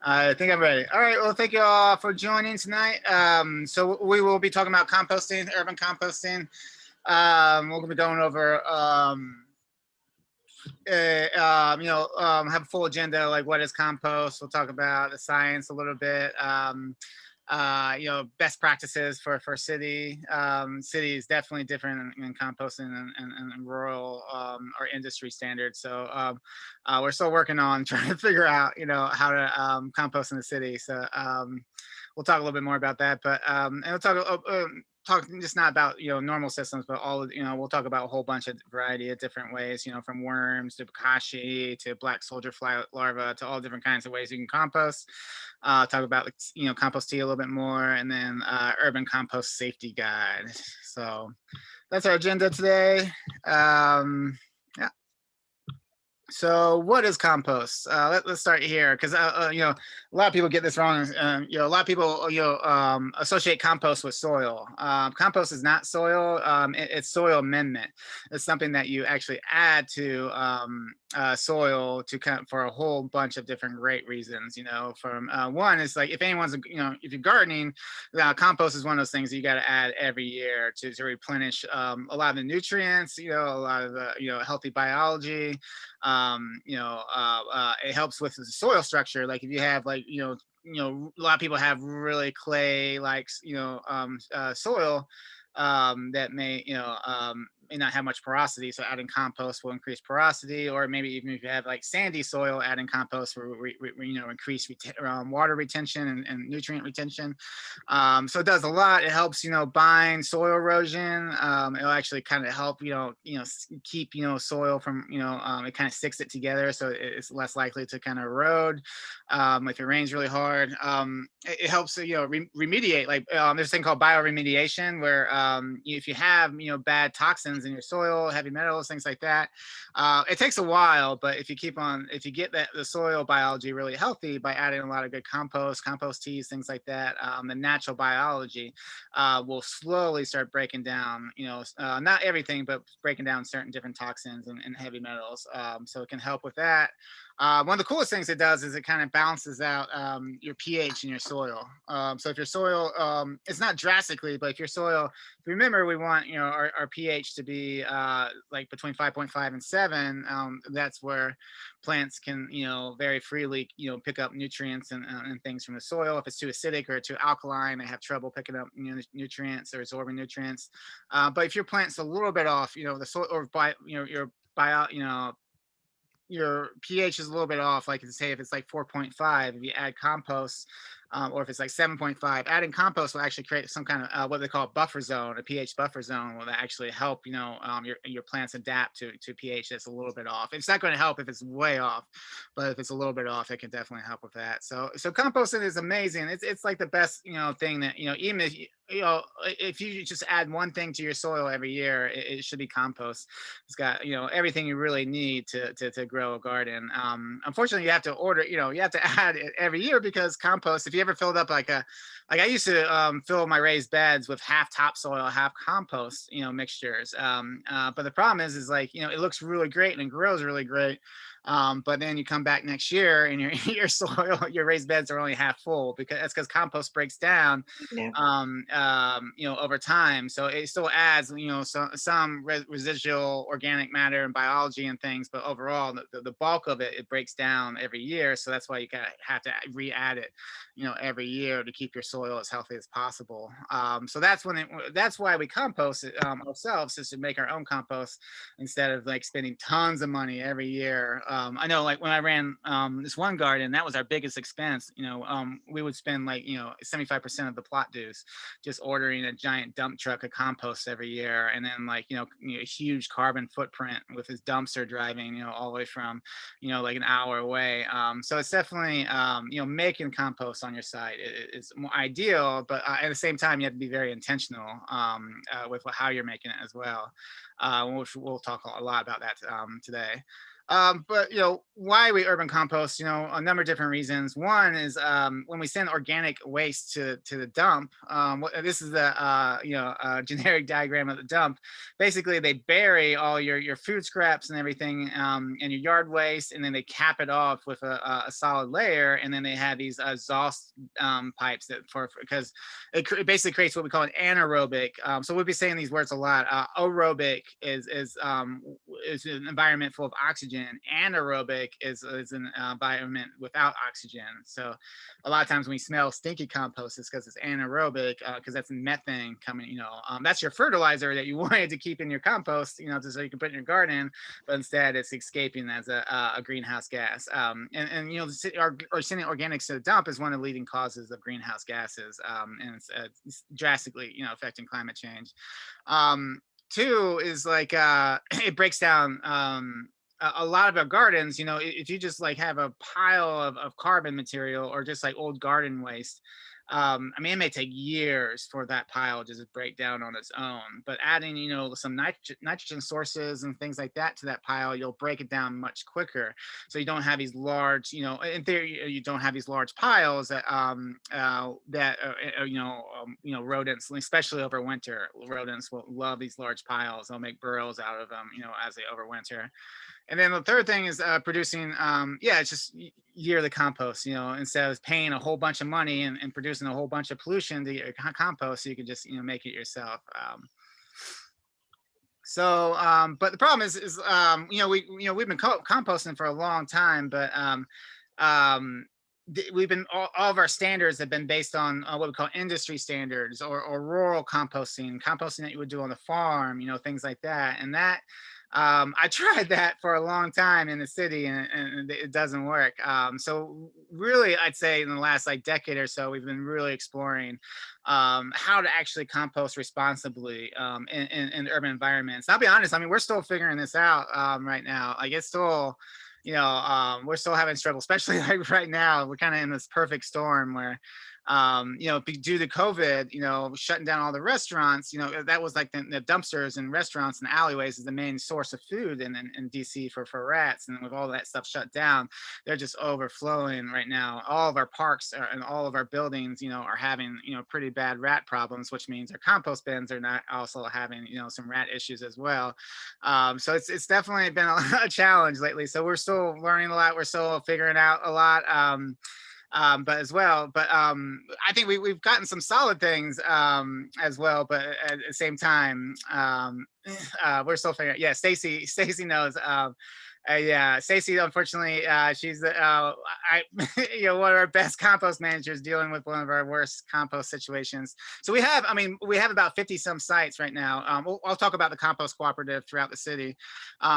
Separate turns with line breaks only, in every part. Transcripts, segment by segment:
I think I'm ready. All right. Well, thank you all for joining tonight. So we will be talking about composting, urban composting. We're going to be going over, have a full agenda, like what is compost. We'll talk about the science a little bit. Best practices for city. City is definitely different in composting and rural or industry standards. So we're still working on trying to figure out, how to compost in the city. So we'll talk a little bit more about that. But and we'll talk just not about normal systems, but all of, we'll talk about a whole bunch of variety of different ways, from worms to bokashi to black soldier fly larvae to all different kinds of ways you can compost. Talk about compost tea a little bit more, and then urban compost safety guide. So that's our agenda today. Yeah. So what is compost? Let's start here, because a lot of people get this wrong. A lot of people associate compost with soil. Compost is not soil. It's soil amendment. It's something that you actually add to soil for a whole bunch of different great reasons. From one is like, if anyone's if you're gardening, compost is one of those things that you got to add every year to replenish a lot of the nutrients. A lot of the healthy biology. It helps with the soil structure. Like if you have a lot of people have really clay soil that may not have much porosity, so adding compost will increase porosity. Or maybe even if you have like sandy soil, adding compost will increase water retention and nutrient retention. So it does a lot. It helps bind soil erosion. It'll actually kind of help keep soil from it kind of sticks it together, so it's less likely to kind of erode if it rains really hard. It helps remediate. Like there's a thing called bioremediation, where if you have bad toxins in your soil, heavy metals, things like that, it takes a while. But if you get the soil biology really healthy by adding a lot of good compost teas, things like that, the natural biology will slowly start breaking down, not everything, but breaking down certain different toxins and heavy metals. So it can help with that. One of the coolest things it does is it kind of balances out your pH in your soil. So if your soil, it's not drastically, but if your soil, if you remember, we want our pH to be like between 5.5 and 7. That's where plants can very freely pick up nutrients and things from the soil. If it's too acidic or too alkaline, they have trouble picking up nutrients or absorbing nutrients. But if your plant's a little bit off, the soil, or your pH is a little bit off, like say if it's like 4.5, if you add compost, or if it's like 7.5, adding compost will actually create some kind of what they call a buffer zone, a pH buffer zone, will actually help your plants adapt to pH that's a little bit off. It's not going to help if it's way off, but if it's a little bit off, it can definitely help with that. So composting is amazing. It's like the best thing that even if you just add one thing to your soil every year, it should be compost. It's got everything you really need to grow a garden. Unfortunately, you have to order, you have to add it every year, because compost, if you ever filled up like I used to fill my raised beds with half topsoil, half compost, mixtures. But the problem is like, it looks really great and it grows really great. But then you come back next year and your soil, your raised beds are only half full, because compost breaks down
Yeah.
over time. So it still adds some residual organic matter and biology and things, but overall the bulk of it breaks down every year. So that's why you gotta have to re-add it every year to keep your soil as healthy as possible. So that's why we compost it ourselves, is to make our own compost instead of like spending tons of money every year. I know, like when I ran this one garden, that was our biggest expense. We would spend like 75% of the plot dues just ordering a giant dump truck of compost every year, and then like a huge carbon footprint with his dumpster driving all the way from like an hour away. So it's definitely making compost on your site is more ideal, but at the same time you have to be very intentional with how you're making it as well, which we'll talk a lot about that today. But why we urban compost, a number of different reasons. One is when we send organic waste to the dump. This is the generic diagram of the dump. Basically, they bury all your food scraps and everything, and your yard waste, and then they cap it off with a solid layer, and then they have these exhaust pipes that because it basically creates what we call an anaerobic. So we'll be saying these words a lot. Aerobic is an environment full of oxygen. Anaerobic is an environment without oxygen. So a lot of times when we smell stinky compost, it's because it's anaerobic, because that's methane coming. That's your fertilizer that you wanted to keep in your compost, just so you can put in your garden, but instead it's escaping as a greenhouse gas. Or sending organics to the dump is one of the leading causes of greenhouse gases, and it's drastically affecting climate change. Two is like it breaks down a lot of our gardens. If you just like have a pile of carbon material or just like old garden waste, I mean, it may take years for that pile to just break down on its own, but adding some nitrogen sources and things like that to that pile, you'll break it down much quicker. So you don't have these large, in theory, you don't have these large piles that rodents, especially over winter. Rodents will love these large piles. They'll make burrows out of them, as they overwinter. And then the third thing is producing, it's just year the compost, instead of paying a whole bunch of money and producing a whole bunch of pollution to get your compost, so you can just, make it yourself. But the problem we've been composting for a long time, but we've been all of our standards have been based on what we call industry standards or rural composting that you would do on the farm, things like that. And that I tried that for a long time in the city, and it doesn't work. So really, I'd say in the last like decade or so, we've been really exploring how to actually compost responsibly in urban environments. I'll be honest, I mean, we're still figuring this out right now. Like it's still, we're still having struggle, especially like right now. We're kind of in this perfect storm where due to COVID, shutting down all the restaurants, that was like the dumpsters and restaurants and alleyways is the main source of food in DC for rats. And with all that stuff shut down, they're just overflowing right now. All of our parks and all of our buildings, are having, pretty bad rat problems, which means our compost bins are not also having, some rat issues as well. So it's definitely been a challenge lately. So we're still learning a lot. We're still figuring out a lot. But I think we've gotten some solid things as well. But at the same time, we're still figuring. Yeah, Stacy knows. Yeah, Stacey, unfortunately, she's one of our best compost managers dealing with one of our worst compost situations. So we have about 50 some sites right now. I'll talk about the compost cooperative throughout the city.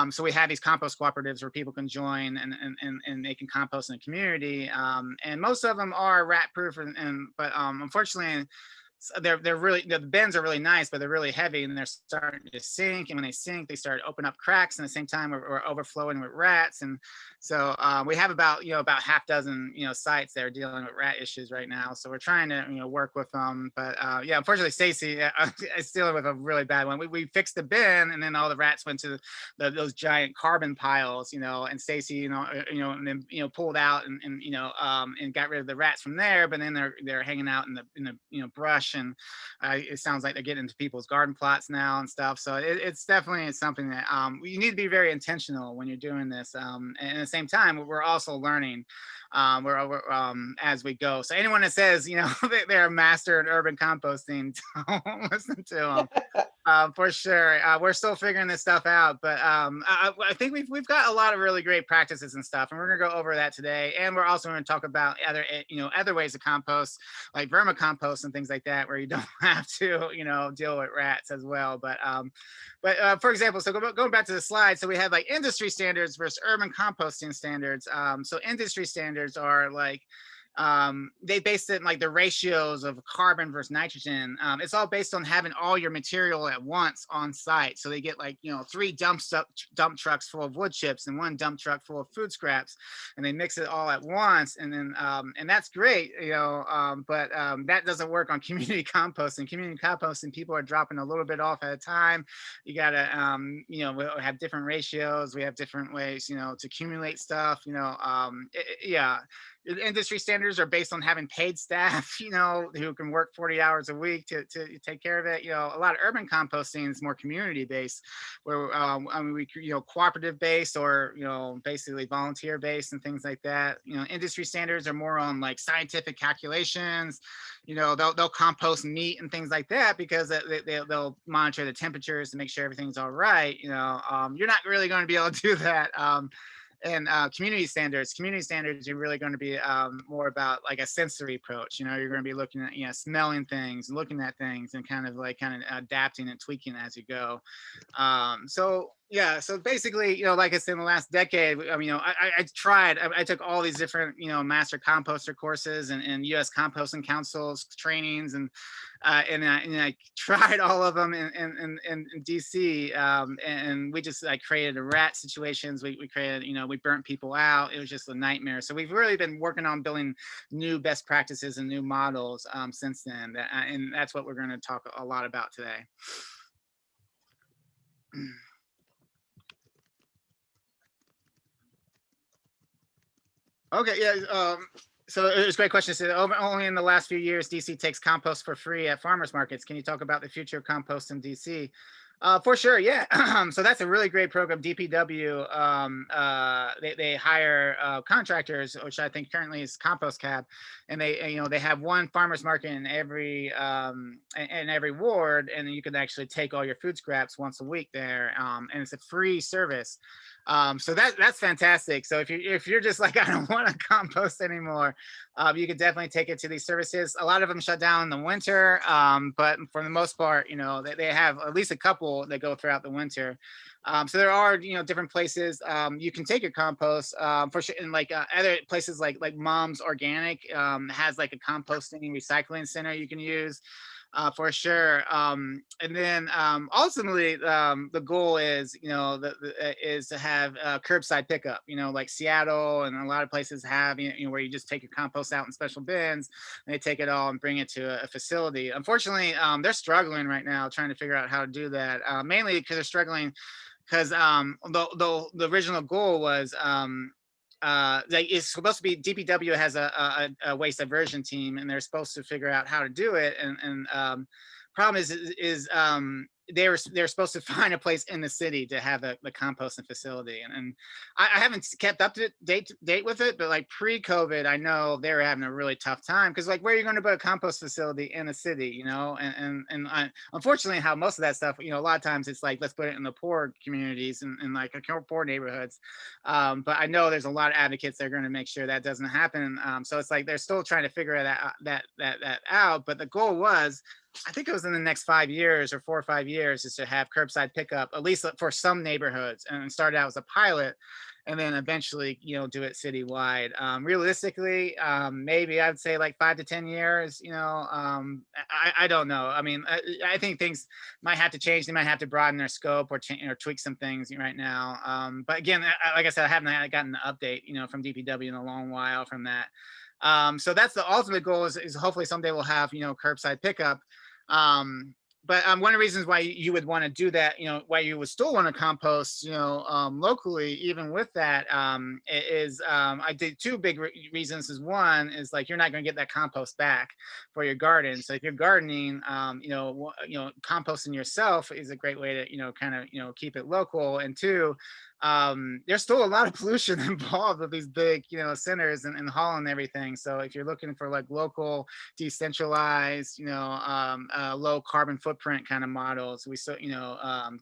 So we have these compost cooperatives where people can join and they can compost in the community. And most of them are rat proof, but unfortunately, they're really, the bins are really nice, but they're really heavy and they're starting to sink. And when they sink, they start to open up cracks. And at the same time, we're overflowing with rats. And so we have about half dozen sites that are dealing with rat issues right now. So we're trying to work with them. But unfortunately, Stacy is dealing with a really bad one. We fixed the bin, and then all the rats went to those giant carbon piles. And Stacy and then pulled out and got rid of the rats from there. But then they're hanging out in the brush, and it sounds like they're getting into people's garden plots now and stuff. So it's definitely something that you need to be very intentional when you're doing this. And at the same time, we're also learning as we go. So anyone that says they're a master in urban composting, don't listen to them. For sure. We're still figuring this stuff out, but I think we've got a lot of really great practices and stuff, and we're gonna go over that today. And we're also going to talk about other ways to compost, like vermicompost and things like that, where you don't have to deal with rats as well. But for example, so going back to the slide, so we have like industry standards versus urban composting standards. So industry standards are like they based it in like the ratios of carbon versus nitrogen. It's all based on having all your material at once on site. So they get like, three dump trucks full of wood chips and one dump truck full of food scraps, and they mix it all at once. And then, and that's great, but that doesn't work on community composting. Community composting, people are dropping a little bit off at a time. You gotta, we have different ratios. We have different ways, to accumulate stuff. Yeah, the industry standards are based on having paid staff, who can work 40 hours a week to take care of it. A lot of urban composting is more community based, where I mean, cooperative based, or basically volunteer based and things like that. Industry standards are more on like scientific calculations. They'll compost meat and things like that because they'll monitor the temperatures to make sure everything's all right. You're not really going to be able to do that. And community standards are really going to be more about like a sensory approach. You're going to be looking at, smelling things, looking at things, and kind of adapting and tweaking as you go. So yeah, so basically, like I said, in the last decade, I took all these different, master composter courses and U.S. Composting Council's trainings, and I tried all of them in DC, and we just like created a rat situations. We created, we burnt people out. It was just a nightmare. So we've really been working on building new best practices and new models since then, and that's what we're going to talk a lot about today. Okay, yeah. So it was a great question. It said, only in the last few years, DC takes compost for free at farmers markets. Can you talk about the future of compost in DC? For sure, yeah. So that's a really great program. DPW, they hire contractors, which I think currently is Compost Cab, and they have one farmers market in every ward, and you can actually take all your food scraps once a week there, and it's a free service. So that's fantastic. So if you're just like, I don't want to compost anymore, you could definitely take it to these services. A lot of them shut down in the winter, but for the most part, they have at least a couple that go throughout the winter. So there are, different places you can take your compost, for sure. And like other places like Mom's Organic has like a composting recycling center you can use. For sure. And then ultimately, the goal is, is to have curbside pickup. Like Seattle and a lot of places have, where you just take your compost out in special bins, and they take it all and bring it to a facility. Unfortunately, they're struggling right now trying to figure out how to do that. Mainly because they're struggling because the original goal was like it's supposed to be, DPW has a waste diversion team, and they're supposed to figure out how to do it. And problem is they're supposed to find a place in the city to have the composting facility, and I haven't kept up to date with it, but like pre-COVID, I know they were having a really tough time because like, where are you going to put a compost facility in a city, unfortunately, how most of that stuff, a lot of times it's like, let's put it in the poor communities and like poor neighborhoods, but I know there's a lot of advocates that are going to make sure that doesn't happen. So it's like they're still trying to figure that out, but the goal was, I think it was in the next 5 years or 4 or 5 years, is to have curbside pickup, at least for some neighborhoods, and start out as a pilot, and then eventually, do it citywide. Realistically, maybe I'd say like 5 to 10 years. I don't know. I mean, I think things might have to change. They might have to broaden their scope or change or tweak some things right now. But again, like I said, I haven't gotten an update, from DPW in a long while from that. So that's the ultimate goal, is hopefully someday we'll have, curbside pickup. But one of the reasons why you would want to do that, why you would still want to compost, locally, even with that, is I did two big reasons. Is one is like, you're not going to get that compost back for your garden. So if you're gardening, composting yourself is a great way to, kind of, keep it local. And two, there's still a lot of pollution involved with these big, centers and hauling everything. So if you're looking for like local, decentralized, low carbon footprint kind of models, we still,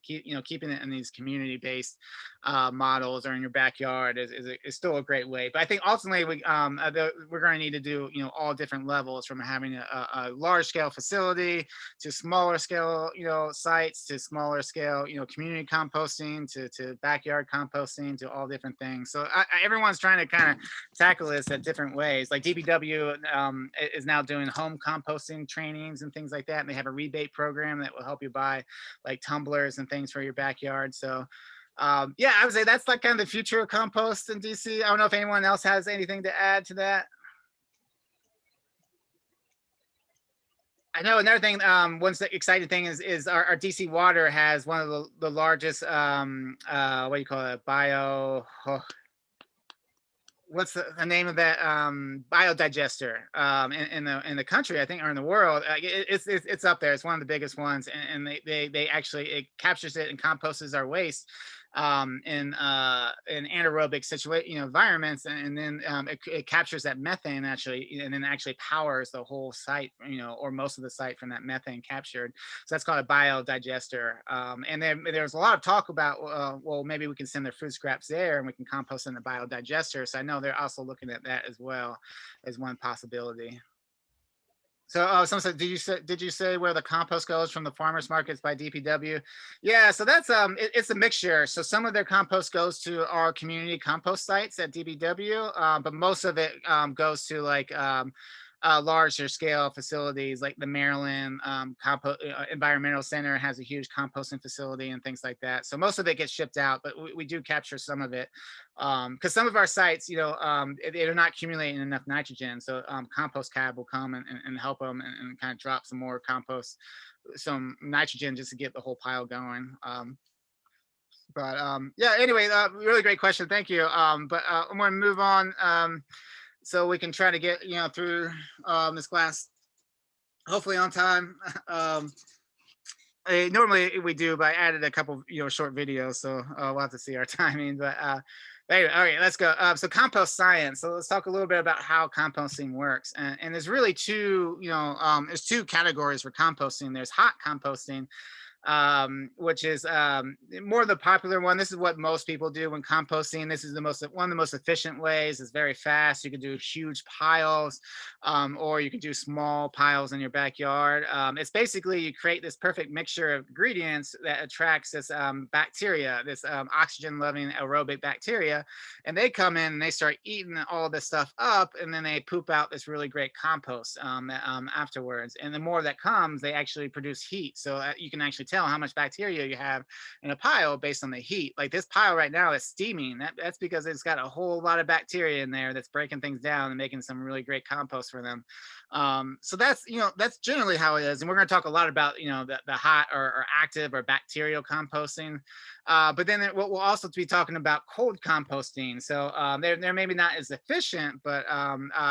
keeping it in these community based models or in your backyard is still a great way. But I think ultimately we're going to need to do, all different levels, from having a large scale facility to smaller scale, sites, to smaller scale, community composting, to backyard composting, to all different things. So everyone's trying to kind of tackle this at different ways. Like DPW is now doing home composting trainings and things like that. And they have a rebate program that will help you buy like tumblers and things for your backyard. So yeah, I would say that's like kind of the future of compost in DC. I don't know if anyone else has anything to add to that. I know another thing. One exciting thing is our DC water has one of the largest what do you call it, what's the name of that biodigester in the country, I think, or in the world. It's up there. It's one of the biggest ones, and they actually, it captures it and composes our waste in anaerobic situation, environments, and then it captures that methane actually, and then actually powers the whole site, or most of the site from that methane captured. So that's called a biodigester. And then there's a lot of talk about, well, maybe we can send their food scraps there and we can compost in the biodigester. So I know they're also looking at that as well as one possibility. So, someone said, did you say where the compost goes from the farmers markets by DPW? Yeah, so that's it's a mixture. So some of their compost goes to our community compost sites at DPW, but most of it goes to like larger scale facilities, like the Maryland Environmental Center has a huge composting facility and things like that. So most of it gets shipped out, but we do capture some of it, because some of our sites, they're not accumulating enough nitrogen. So compost cab will come and help them, and kind of drop some more compost, some nitrogen, just to get the whole pile going. But yeah, anyway, really great question. Thank you. But I'm going to move on. So we can try to get through this class hopefully on time. Normally we do, but I added a couple short videos, so we'll have to see our timing. But anyway, all right, let's go. So compost science. So let's talk a little bit about how composting works. And there's really there's two categories for composting. There's hot composting, which is more the popular one. This is what most people do when composting. This is one of the most efficient ways. It's very fast. You can do huge piles, or you can do small piles in your backyard. It's basically, you create this perfect mixture of ingredients that attracts this bacteria, this oxygen-loving aerobic bacteria, and they come in and they start eating all this stuff up, and then they poop out this really great compost afterwards. And the more that comes, they actually produce heat, so you can actually tell how much bacteria you have in a pile based on the heat. Like this pile right now is steaming. That's because it's got a whole lot of bacteria in there that's breaking things down and making some really great compost for them. So that's generally how it is. And we're going to talk a lot about the hot or active or bacterial composting. But then we'll also be talking about cold composting. So they're maybe not as efficient, but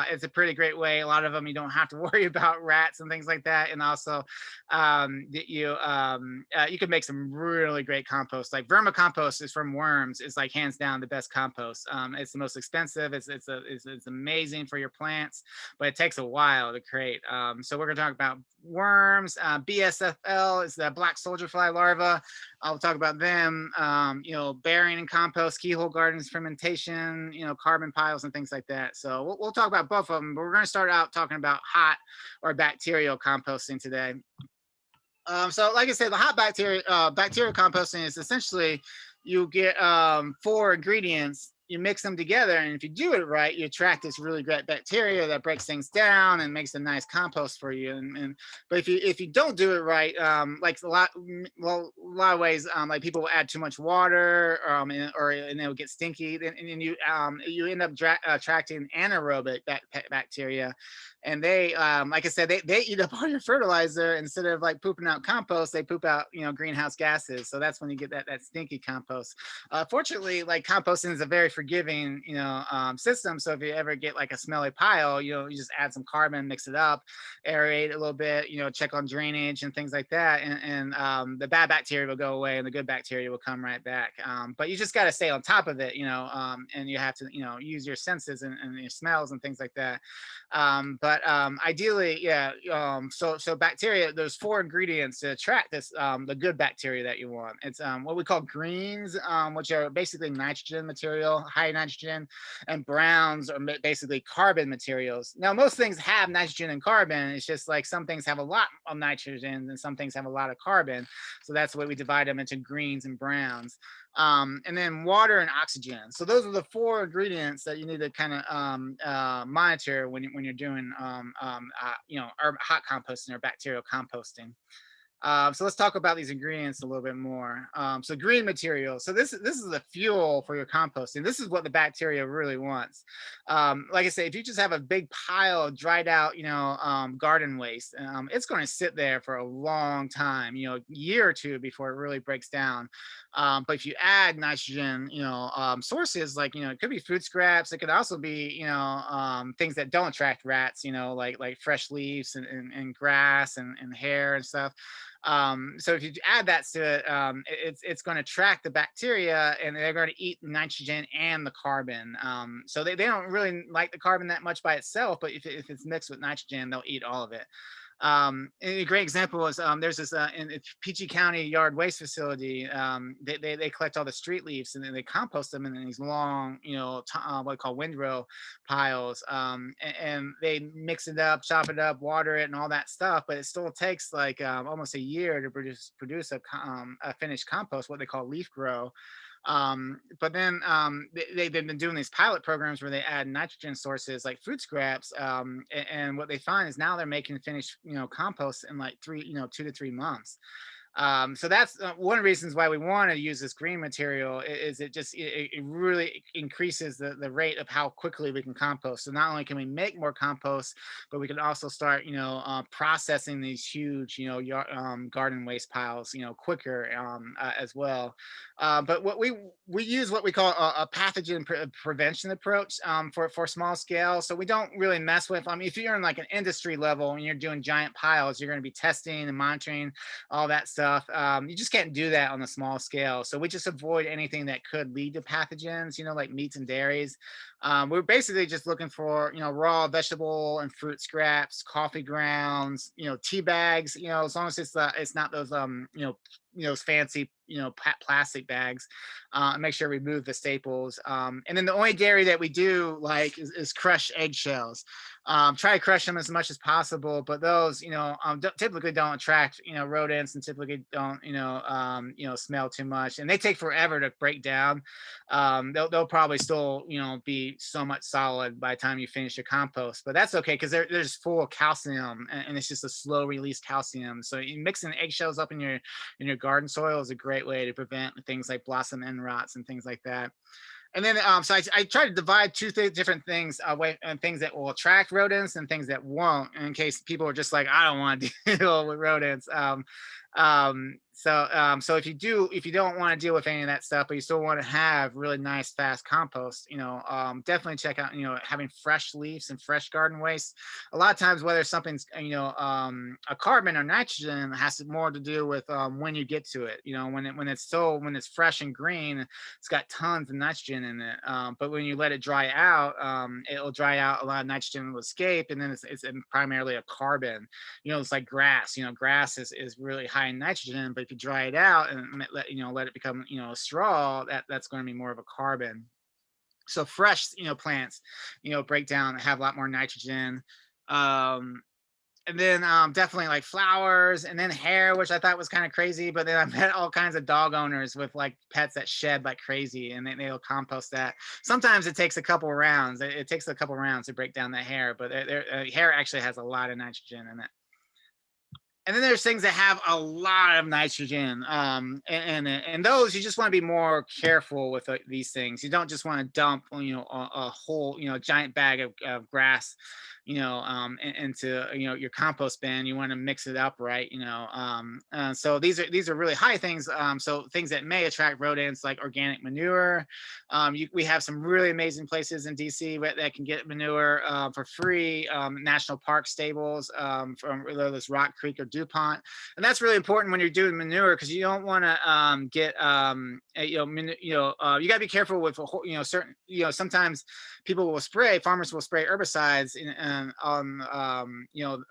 it's a pretty great way. A lot of them, you don't have to worry about rats and things like that. And also you can make some really great compost. Like vermicompost is from worms. It's like hands down the best compost. It's the most expensive. It's amazing for your plants, but it takes a while to create. So we're going to talk about worms. BSFL is the black soldier fly larva. I'll talk about them. Burying in compost, keyhole gardens, fermentation, carbon piles and things like that. So we'll talk about both of them, but we're going to start out talking about hot or bacterial composting today. So like I said, the hot bacterial composting is essentially, you get 4 ingredients, you mix them together, and if you do it right, you attract this really great bacteria that breaks things down and makes a nice compost for you. But if you don't do it right, like a lot of ways, like people will add too much water, and it'll get stinky, and you end up attracting anaerobic bacteria. And they, like I said, they eat up all your fertilizer. Instead of like pooping out compost, they poop out greenhouse gases. So that's when you get that stinky compost. Fortunately, like composting is a very forgiving, system. So if you ever get like a smelly pile, you just add some carbon, mix it up, aerate a little bit, check on drainage and things like that, and the bad bacteria will go away and the good bacteria will come right back. But you just got to stay on top of it, and you have to, use your senses and your smells and things like that. But ideally, yeah. So bacteria, there's four ingredients to attract this the good bacteria that you want. It's what we call greens, which are basically nitrogen material, high nitrogen, and browns are basically carbon materials. Now, most things have nitrogen and carbon. It's just like some things have a lot of nitrogen and some things have a lot of carbon. So that's why we divide them into greens and browns. And then water and oxygen. So those are the four ingredients that you need to kind of monitor when you're doing hot composting or bacterial composting. So let's talk about these ingredients a little bit more. So green material. So this is the fuel for your composting. This is what the bacteria really wants. Like I say, if you just have a big pile of dried out, garden waste, it's going to sit there for a long time, year or two before it really breaks down. But if you add nitrogen, sources like, it could be food scraps. It could also be, things that don't attract rats, like fresh leaves and grass and hair and stuff. So if you add that to it, it's going to track the bacteria and they're going to eat nitrogen and the carbon. So they don't really like the carbon that much by itself, but if it's mixed with nitrogen, they'll eat all of it. A great example is there's this in Peachy County Yard Waste Facility. They collect all the street leaves and then they compost them in these long, what we call windrow piles. And they mix it up, chop it up, water it, and all that stuff. But it still takes like almost a year to produce a finished compost, what they call leaf grow. But then they've been doing these pilot programs where they add nitrogen sources like food scraps, and what they find is now they're making finished compost in like 2 to 3 months. So that's one of the reasons why we want to use this green material is it really increases the rate of how quickly we can compost. So not only can we make more compost, but we can also start processing these huge garden waste piles quicker as well. But what we use what we call a pathogen prevention approach for small scale. So we don't really mess with. I mean, if you're in like an industry level and you're doing giant piles, you're going to be testing and monitoring all that stuff. You just can't do that on a small scale. So we just avoid anything that could lead to pathogens, like meats and dairies. We're basically just looking for, raw vegetable and fruit scraps, coffee grounds, tea bags, as long as it's not those, those fancy, plastic bags, make sure we remove the staples. And then the only dairy that we do like is crush eggshells. Try to crush them as much as possible, but those, typically don't attract, rodents and typically don't, smell too much, and they take forever to break down. They'll probably still, be so much solid by the time you finish your compost, but that's okay because they're just full of calcium and it's just a slow release calcium. So mixing eggshells up in your garden soil is a great way to prevent things like blossom end rots and things like that. And then, so I try to divide two different things away, and things that will attract rodents and things that won't, in case people are just like, I don't want to deal with rodents. So if you don't want to deal with any of that stuff, but you still want to have really nice, fast compost, definitely check out, having fresh leaves and fresh garden waste. A lot of times, whether something's, a carbon or nitrogen has more to do with when you get to it. When it's fresh and green, it's got tons of nitrogen in it. But when you let it dry out, it'll dry out, a lot of nitrogen will escape, and then it's primarily a carbon. It's like grass. Grass is really high in nitrogen, but if you dry it out and let it become a straw, that's going to be more of a carbon. So fresh plants break down, have a lot more nitrogen. And then definitely like flowers, and then hair, which I thought was kind of crazy, but then I met all kinds of dog owners with like pets that shed like crazy, and they'll compost that. Sometimes it takes a couple of rounds. It takes a couple of rounds to break down the hair, but hair actually has a lot of nitrogen in it. And then there's things that have a lot of nitrogen, and those you just want to be more careful with these things. You don't just want to dump, a whole, giant bag of grass, into, your compost bin. You want to mix it up right, so these are really high things. So things that may attract rodents, like organic manure. We have some really amazing places in DC that can get manure for free. National park stables, from whether it's Rock Creek or DuPont, and that's really important when you're doing manure, because you don't want to get you got to be careful with certain, sometimes farmers will spray herbicides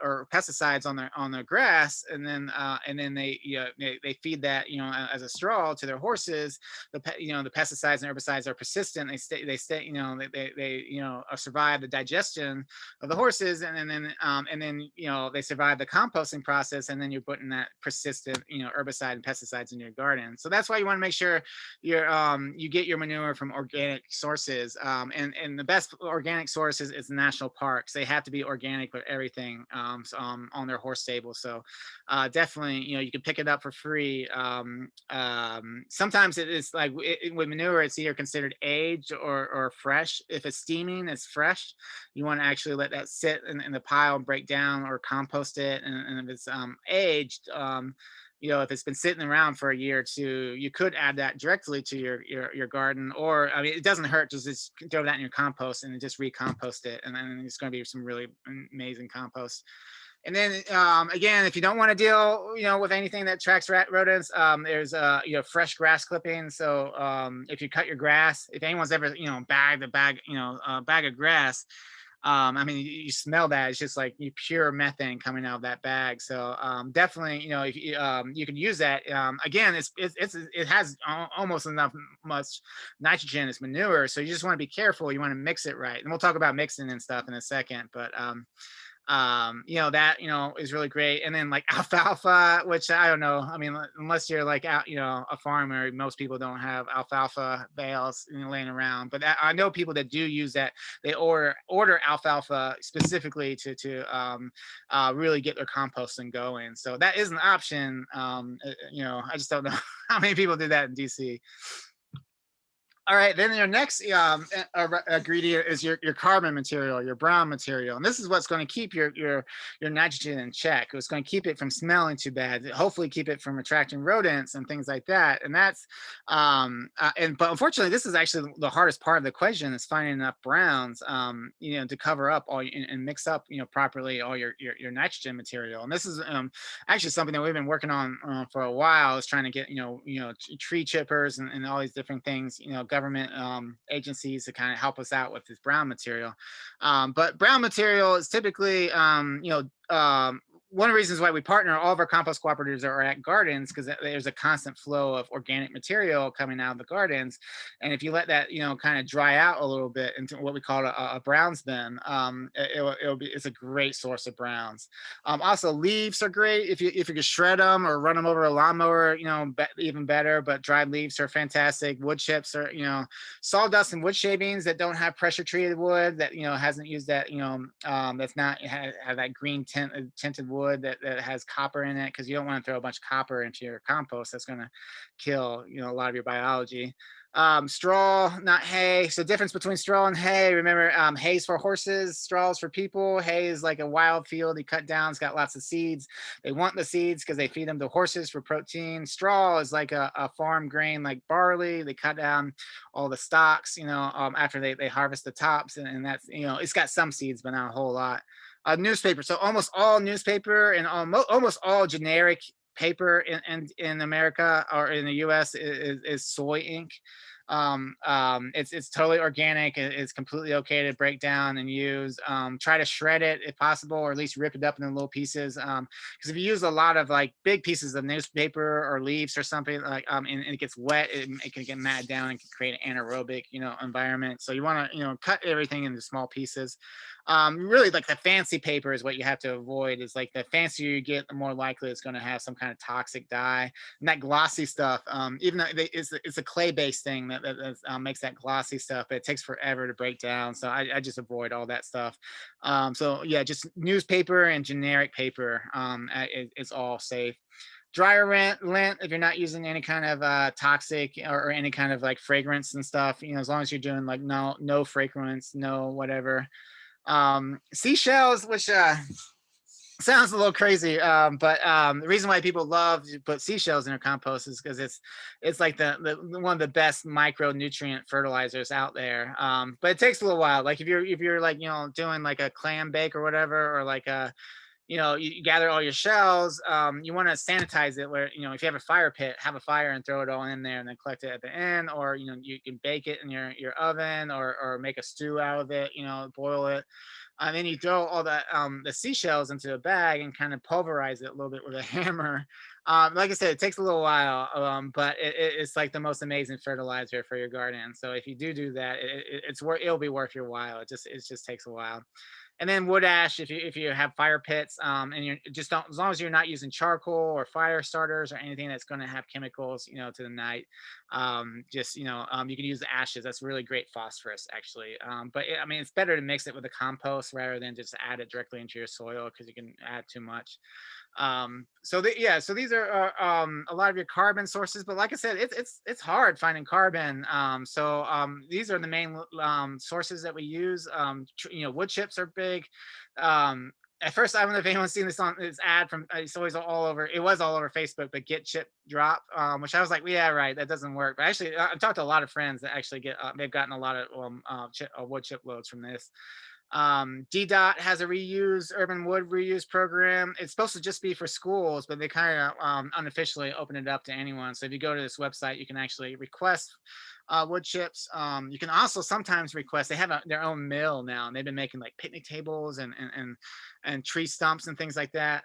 or pesticides on their grass, and then they feed that, as a straw to their horses. The pesticides and herbicides are persistent. They stay, survive the digestion of the horses, and then they survive the composting process, and then you're putting that persistent, herbicide and pesticides in your garden. So that's why you want to make sure you get your manure from organic sources, and the best organic sources is national parks. They have to be organic with everything, on their horse stable. So definitely, you can pick it up for free. Sometimes it is like with manure, it's either considered aged or fresh. If it's steaming, it's fresh. You want to actually let that sit in the pile and break down, or compost it. And if it's aged, if it's been sitting around for a year or two, you could add that directly to your garden. Or, I mean, it doesn't hurt, just throw that in your compost and just recompost it, and then it's going to be some really amazing compost. And then, again, if you don't want to deal, with anything that attracts rodents, there's fresh grass clippings. So if you cut your grass, if anyone's ever bagged a bag of grass, I mean, you smell that. It's just like pure methane coming out of that bag. So definitely, if you can use that. Again, it has almost enough much nitrogen as manure. So you just want to be careful. You want to mix it right. And we'll talk about mixing and stuff in a second. But that is really great. And then like alfalfa, which I don't know, I mean, unless you're like out, a farmer, most people don't have alfalfa bales, laying around. But I know people that do use that. They order alfalfa specifically to really get their composting going. So that is an option. I just don't know how many people do that in DC. All right, then your next ingredient is your carbon material, your brown material, and this is what's going to keep your nitrogen in check. It's going to keep it from smelling too bad. Hopefully, keep it from attracting rodents and things like that. And that's but unfortunately, this is actually the hardest part of the equation, is finding enough browns, to cover up all and mix up, properly all your nitrogen material. And this is actually something that we've been working on for a while, is trying to get tree chippers and all these different things, government agencies to kind of help us out with this brown material. But brown material is typically one of the reasons why we partner, all of our compost cooperatives are at gardens, because there's a constant flow of organic material coming out of the gardens. And if you let that, kind of dry out a little bit into what we call a browns bin, it's a great source of browns. Also, leaves are great. If you can shred them or run them over a lawnmower, even better. But dried leaves are fantastic. Wood chips are, sawdust and wood shavings that don't have pressure treated wood, that hasn't used that, that's not have that green tinted wood that has copper in it, because you don't want to throw a bunch of copper into your compost. That's going to kill a lot of your biology. Straw, not hay. So difference between straw and hay. Remember, hay's for horses, straw's for people. Hay is like a wild field you cut down. It's got lots of seeds. They want the seeds because they feed them to horses for protein. Straw is like a farm grain, like barley. They cut down all the stalks, after they harvest the tops, and that's, it's got some seeds, but not a whole lot. Newspaper. So almost all newspaper and almost all generic paper in America or in the US is soy ink. It's totally organic. It's completely okay to break down and use. Try to shred it if possible, or at least rip it up into little pieces. Because if you use a lot of like big pieces of newspaper or leaves or something, like and it gets wet, it can get matted down and can create an anaerobic environment. So you want to cut everything into small pieces. Really, like the fancy paper is what you have to avoid. Is like the fancier you get, the more likely it's going to have some kind of toxic dye. And that glossy stuff, even though it's a clay-based thing, makes that glossy stuff, but it takes forever to break down. So I just avoid all that stuff. So yeah, just newspaper and generic paper is all safe. Dryer lint, if you're not using any kind of toxic or any kind of like fragrance and stuff, as long as you're doing like no fragrance, no whatever. Seashells, which sounds a little crazy, but the reason why people love to put seashells in their compost is because it's like the one of the best micronutrient fertilizers out there. But it takes a little while. Like if you're like doing like a clam bake or whatever, or like a you gather all your shells. You want to sanitize it where, if you have a fire pit, have a fire and throw it all in there and then collect it at the end, or, you can bake it in your oven, or make a stew out of it, boil it. And then you throw all the seashells into a bag and kind of pulverize it a little bit with a hammer. Like I said, it takes a little while, but it's like the most amazing fertilizer for your garden. So if you do that, it'll be worth your while. It just takes a while. And then wood ash, if you have fire pits, and you just don't, as long as you're not using charcoal or fire starters or anything that's going to have chemicals, to the night. You can use the ashes. That's really great phosphorus, actually. But I mean, it's better to mix it with the compost rather than just add it directly into your soil, because you can add too much. So these are a lot of your carbon sources, but like I said, it's hard finding carbon. These are the main sources that we use. Wood chips are big. At first, I don't know if anyone's seen this ad from, it's always all over, it was all over Facebook, but get chip drop, which I was like, well, yeah, right, that doesn't work. But actually, I've talked to a lot of friends that actually they've gotten a lot of wood chip loads from this. DDOT has a urban wood reuse program. It's supposed to just be for schools, but they kind of unofficially open it up to anyone. So if you go to this website, you can actually request wood chips. You can also sometimes request. They have their own mill now, and they've been making like picnic tables and tree stumps and things like that.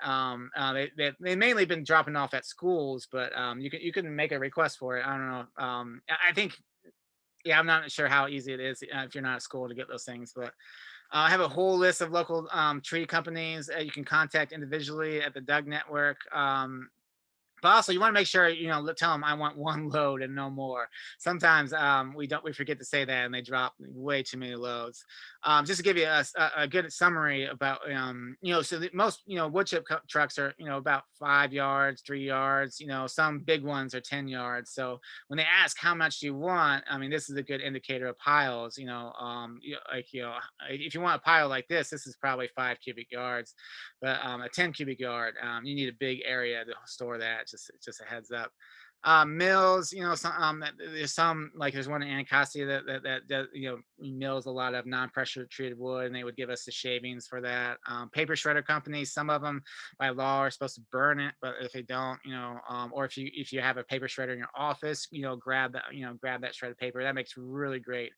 They mainly been dropping off at schools, but you can make a request for it. I don't know. I think, yeah, I'm not sure how easy it is if you're not at school to get those things, but I have a whole list of local tree companies you can contact individually at the Doug Network. But also, you want to make sure, tell them I want one load and no more. Sometimes we forget to say that, and they drop way too many loads. Just to give you a good summary about, so most, wood chip trucks are, about 5 yards, 3 yards. Some big ones are 10 yards. So when they ask how much you want, I mean, this is a good indicator of piles. If you want a pile like this is probably 5 cubic yards. But a 10 cubic yard, you need a big area to store that. Just a heads up. Mills, there's one in Anacostia that mills a lot of non-pressure treated wood, and they would give us the shavings for that. Paper shredder companies, some of them by law are supposed to burn it, but if they don't, or if you have a paper shredder in your office, grab that shredded paper. That makes really great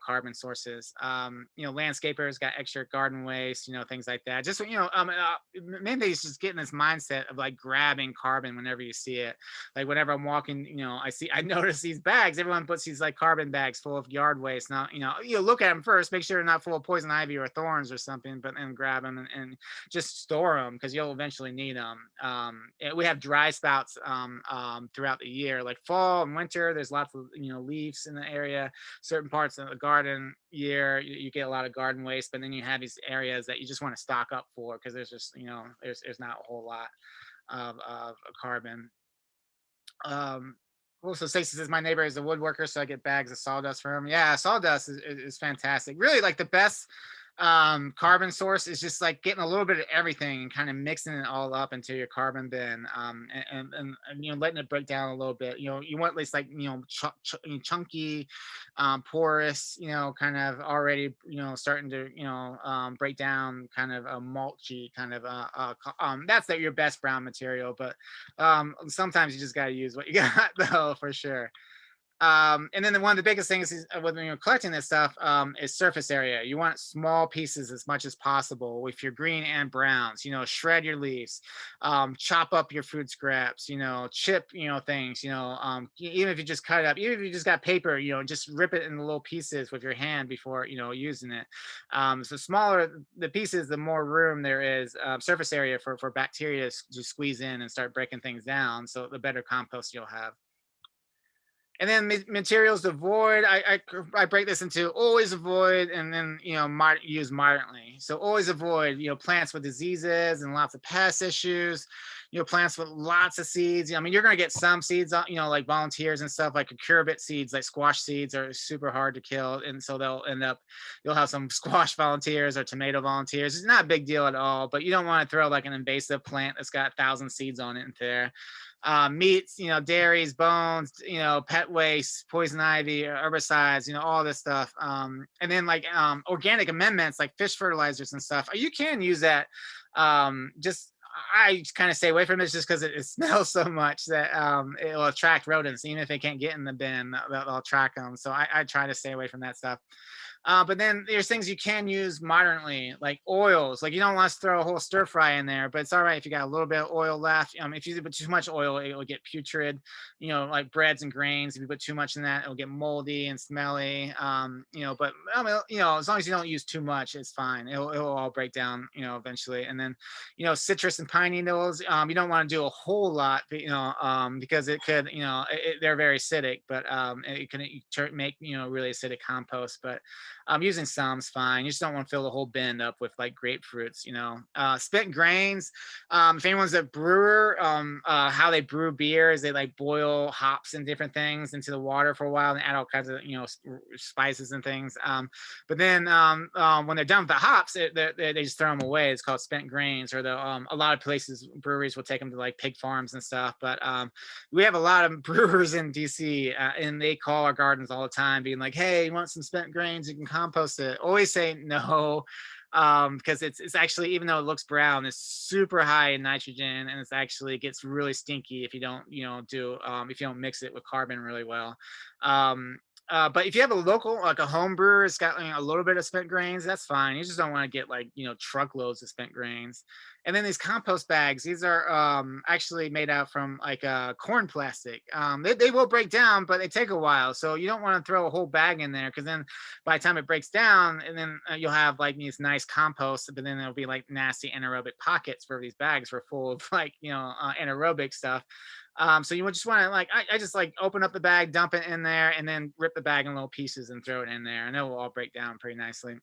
carbon sources. Landscapers got extra garden waste, things like that. Just maybe it's just getting this mindset of like grabbing carbon whenever you see it. Like whenever I'm walking, I notice these bags. Everyone puts these like carbon bags full of yard waste. Now, you look at them first, make sure they're not full of poison ivy or thorns or something, but then grab them and just store them, because you'll eventually need them. We have dry spouts throughout the year, like fall and winter. There's lots of leaves in the area. Certain parts of the garden year, you get a lot of garden waste, but then you have these areas that you just want to stock up for, because there's just there's not a whole lot of carbon. Also, Stacey says my neighbor is a woodworker, so I get bags of sawdust from him. Yeah, sawdust is fantastic. Really, like the best carbon source is just like getting a little bit of everything and kind of mixing it all up into your carbon bin, and letting it break down a little bit. You want at least like chunky, porous, kind of already starting to break down, kind of a mulchy kind of that's your best brown material. But sometimes you just got to use what you got though, for sure. And then one of the biggest things is when you're collecting this stuff is surface area. You want small pieces as much as possible with your green and browns. Shred your leaves, chop up your food scraps. Chip things. Even if you just cut it up, even if you just got paper, just rip it into little pieces with your hand before using it. So smaller the pieces, the more room there is, surface area for bacteria to squeeze in and start breaking things down. So the better compost you'll have. And then materials to avoid, I break this into always avoid, and then use moderately. So always avoid plants with diseases and lots of pest issues. Plants with lots of seeds. I mean, you're gonna get some seeds, like volunteers and stuff, like cucurbit seeds, like squash seeds are super hard to kill, and so you'll have some squash volunteers or tomato volunteers. It's not a big deal at all, but you don't want to throw like an invasive plant that's got 1,000 seeds on it into there. Meats, dairies, bones, pet waste, poison ivy, herbicides, all this stuff. And then like organic amendments like fish fertilizers and stuff. You can use that. Just I kind of stay away from it just because it smells so much that it will attract rodents. Even if they can't get in the bin, they'll attract them. So I try to stay away from that stuff. But then there's things you can use modernly, like oils. Like you don't want to throw a whole stir fry in there, but it's all right if you got a little bit of oil left. If you put too much oil, it will get putrid. Like breads and grains. If you put too much in that, it'll get moldy and smelly. But I mean, as long as you don't use too much, it's fine. It'll all break down, eventually. And then, citrus and pine needles. You don't want to do a whole lot, because it could, they're very acidic, but it can make really acidic compost. But using some's fine. You just don't want to fill the whole bin up with like grapefruits, spent grains. If anyone's a brewer, how they brew beer is they like boil hops and different things into the water for a while and add all kinds of, spices and things. But then when they're done with the hops, they just throw them away. It's called spent grains, or a lot of places, breweries will take them to like pig farms and stuff. But we have a lot of brewers in DC, and they call our gardens all the time being like, hey, you want some spent grains? You can compost it. Always say no, because it's actually, even though it looks brown, it's super high in nitrogen, and it's actually gets really stinky if you don't if you don't mix it with carbon really well. But if you have a local, like a home brewer, it's got a little bit of spent grains, that's fine. You just don't want to get like, truckloads of spent grains. And then these compost bags, these are actually made out from like corn plastic. They will break down, but they take a while. So you don't want to throw a whole bag in there, because then by the time it breaks down, and then you'll have like these nice compost, but then there'll be like nasty anaerobic pockets for these bags were full of like, anaerobic stuff. So you would just want to like, I just like open up the bag, dump it in there, and then rip the bag in little pieces and throw it in there, and it will all break down pretty nicely.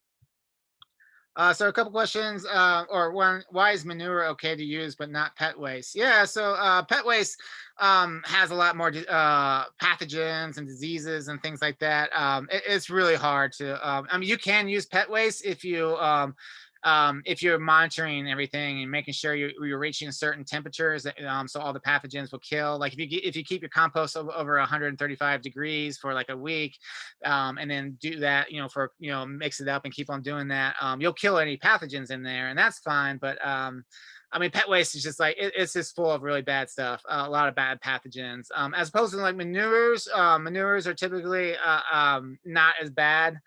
So a couple questions, or one, why is manure okay to use but not pet waste? Yeah, so pet waste has a lot more pathogens and diseases and things like that. It's really hard to. I mean, you can use pet waste if you're monitoring everything and making sure you're reaching certain temperatures, so all the pathogens will kill. Like if you keep your compost over 135 degrees for like a week, and then do that, for mix it up and keep on doing that, you'll kill any pathogens in there, and that's fine. But I mean, pet waste is just like it's just full of really bad stuff, a lot of bad pathogens. As opposed to like manures, manures are typically not as bad.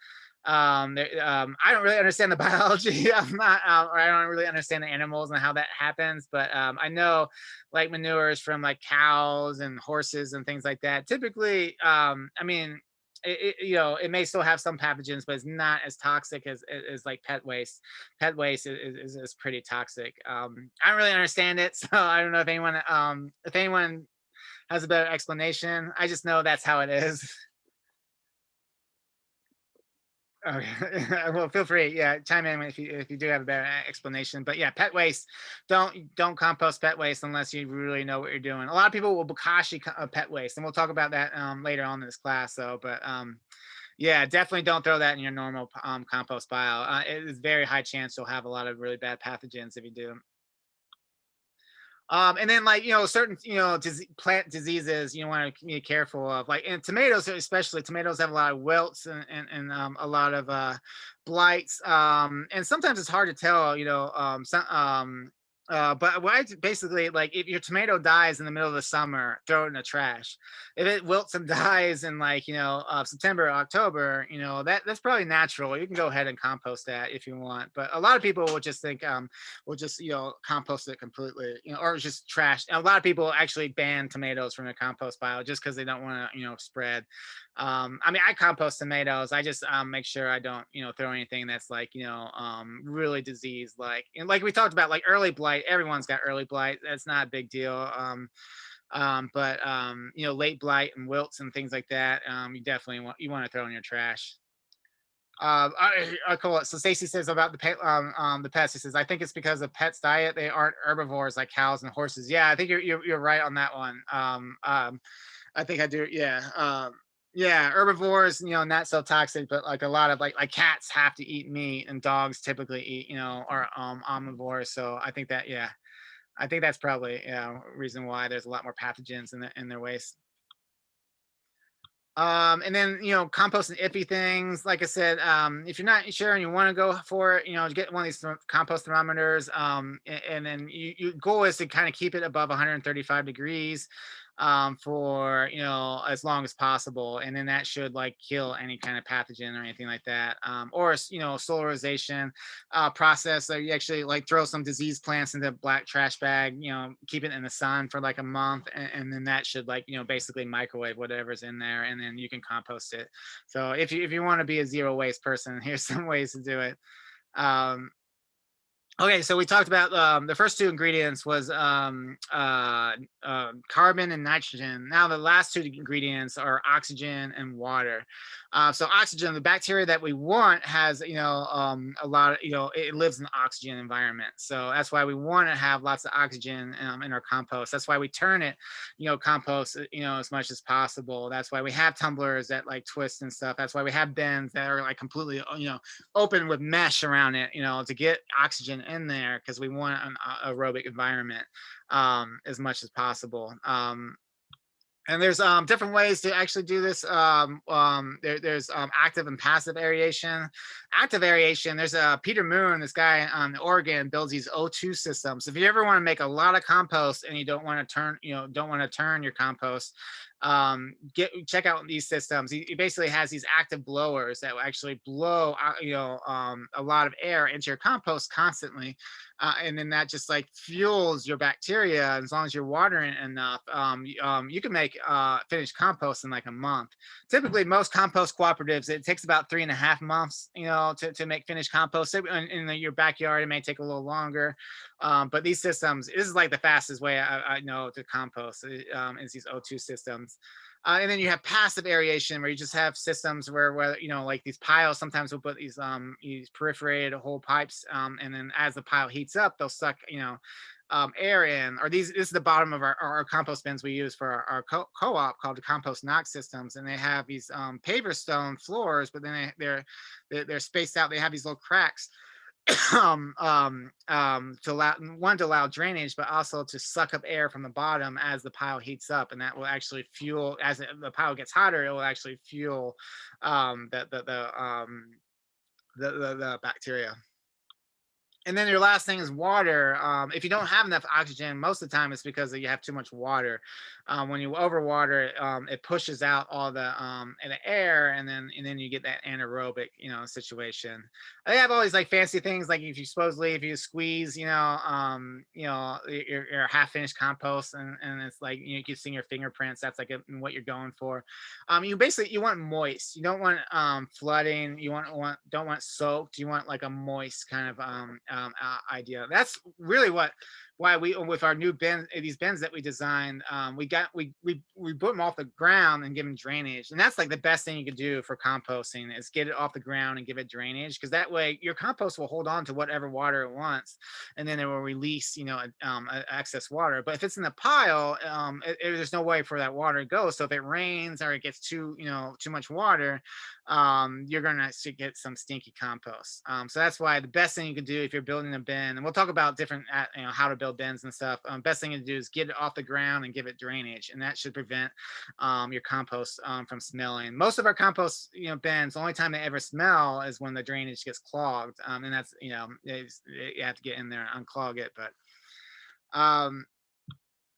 I don't really understand the biology. I'm not, or I don't really understand the animals and how that happens. But I know like manures from like cows and horses and things like that. Typically, I mean, it may still have some pathogens, but it's not as toxic as like pet waste. Pet waste is pretty toxic. I don't really understand it, so I don't know if anyone has a better explanation. I just know that's how it is. Okay. Well, feel free. Yeah, chime in if you do have a better explanation. But yeah, pet waste. Don't compost pet waste unless you really know what you're doing. A lot of people will bokashi pet waste, and we'll talk about that later on in this class. So, but yeah, definitely don't throw that in your normal compost pile. It is very high chance you'll have a lot of really bad pathogens if you do. And then like certain plant diseases you want to be careful of, like in tomatoes, especially tomatoes have a lot of wilts and a lot of blights, and sometimes it's hard to tell, but what basically, like if your tomato dies in the middle of the summer, throw it in the trash. If it wilts and dies in like September, October, that's probably natural. You can go ahead and compost that if you want. But a lot of people will just think will just compost it completely, or just trash. A lot of people actually ban tomatoes from the compost pile just because they don't want to spread. I mean, I compost tomatoes. I just make sure I don't throw anything that's like really diseased, like, and like we talked about, like early blight. Everyone's got early blight. That's not a big deal. But late blight and wilts and things like that, you definitely want to throw in your trash. I call it. So Stacy says about the pets. He says, I think it's because of pets' diet. They aren't herbivores like cows and horses. Yeah, I think you're right on that one. I think I do. Yeah. Yeah, herbivores, not so toxic, but like a lot of like cats have to eat meat, and dogs typically eat, are omnivores. So I think that, yeah, I think that's probably, reason why there's a lot more pathogens in their waste. And then, compost and iffy things. Like I said, if you're not sure and you want to go for it, get one of these compost thermometers. And then your goal is to kind of keep it above 135 degrees for as long as possible, and then that should like kill any kind of pathogen or anything like that. Or solarization process, so you actually like throw some diseased plants into a black trash bag, keep it in the sun for like a month, and then that should like basically microwave whatever's in there, and then you can compost it. So if you want to be a zero waste person, here's some ways to do it. Um, Okay, so we talked about the first two ingredients was carbon and nitrogen. Now the last two ingredients are oxygen and water. So oxygen, the bacteria that we want has a lot of it lives in the oxygen environment. So that's why we want to have lots of oxygen in our compost. That's why we turn it, compost as much as possible. That's why we have tumblers that like twist and stuff. That's why we have bins that are like completely open with mesh around it, to get oxygen in there, because we want an aerobic environment as much as possible. And there's different ways to actually do this. There's active and passive aeration. Active aeration, there's Peter Moon, this guy in Oregon, builds these O2 systems. If you ever want to make a lot of compost and you don't want to turn your compost, check out these systems. He basically has these active blowers that will actually blow a lot of air into your compost constantly, and then that just like fuels your bacteria. As long as you're watering it enough, you can make finished compost in like a month. Typically, most compost cooperatives, it takes about 3.5 months, to make finished compost. In your backyard, it may take a little longer, but these systems, this is like the fastest way I know to compost. Is these O2 systems. And then you have passive aeration, where you just have systems where like these piles. Sometimes we'll put these perforated hole pipes, and then as the pile heats up, they'll suck air in. Or this is the bottom of our compost bins we use for our co-op called the Compost Knox systems, and they have these paver stone floors, but then they're spaced out. They have these little cracks to allow drainage, but also to suck up air from the bottom as the pile heats up, and that will actually fuel. As the pile gets hotter, it will actually fuel the bacteria. And then your last thing is water. If you don't have enough oxygen, most of the time it's because you have too much water. When you overwater it, it pushes out all the air, and then you get that anaerobic situation. They have all these like fancy things, like if you squeeze your half finished compost, and it's like you can see your fingerprints. That's like what you're going for. You want moist. You don't want flooding. You don't want soaked. You want like a moist kind of idea. That's really why we, with our new bins, these bins that we designed, we put them off the ground and give them drainage. And that's like the best thing you can do for composting, is get it off the ground and give it drainage, because that way your compost will hold on to whatever water it wants, and then it will release excess water. But if it's in a pile, there's no way for that water to go. So if it rains or it gets too much water, you're gonna get some stinky compost. So that's why the best thing you can do if you're building a bin, and we'll talk about different how to build bins and stuff. Best thing to do is get it off the ground and give it drainage, and that should prevent your compost from smelling. Most of our compost bins, the only time they ever smell is when the drainage gets clogged, and that's you have to get in there and unclog it. But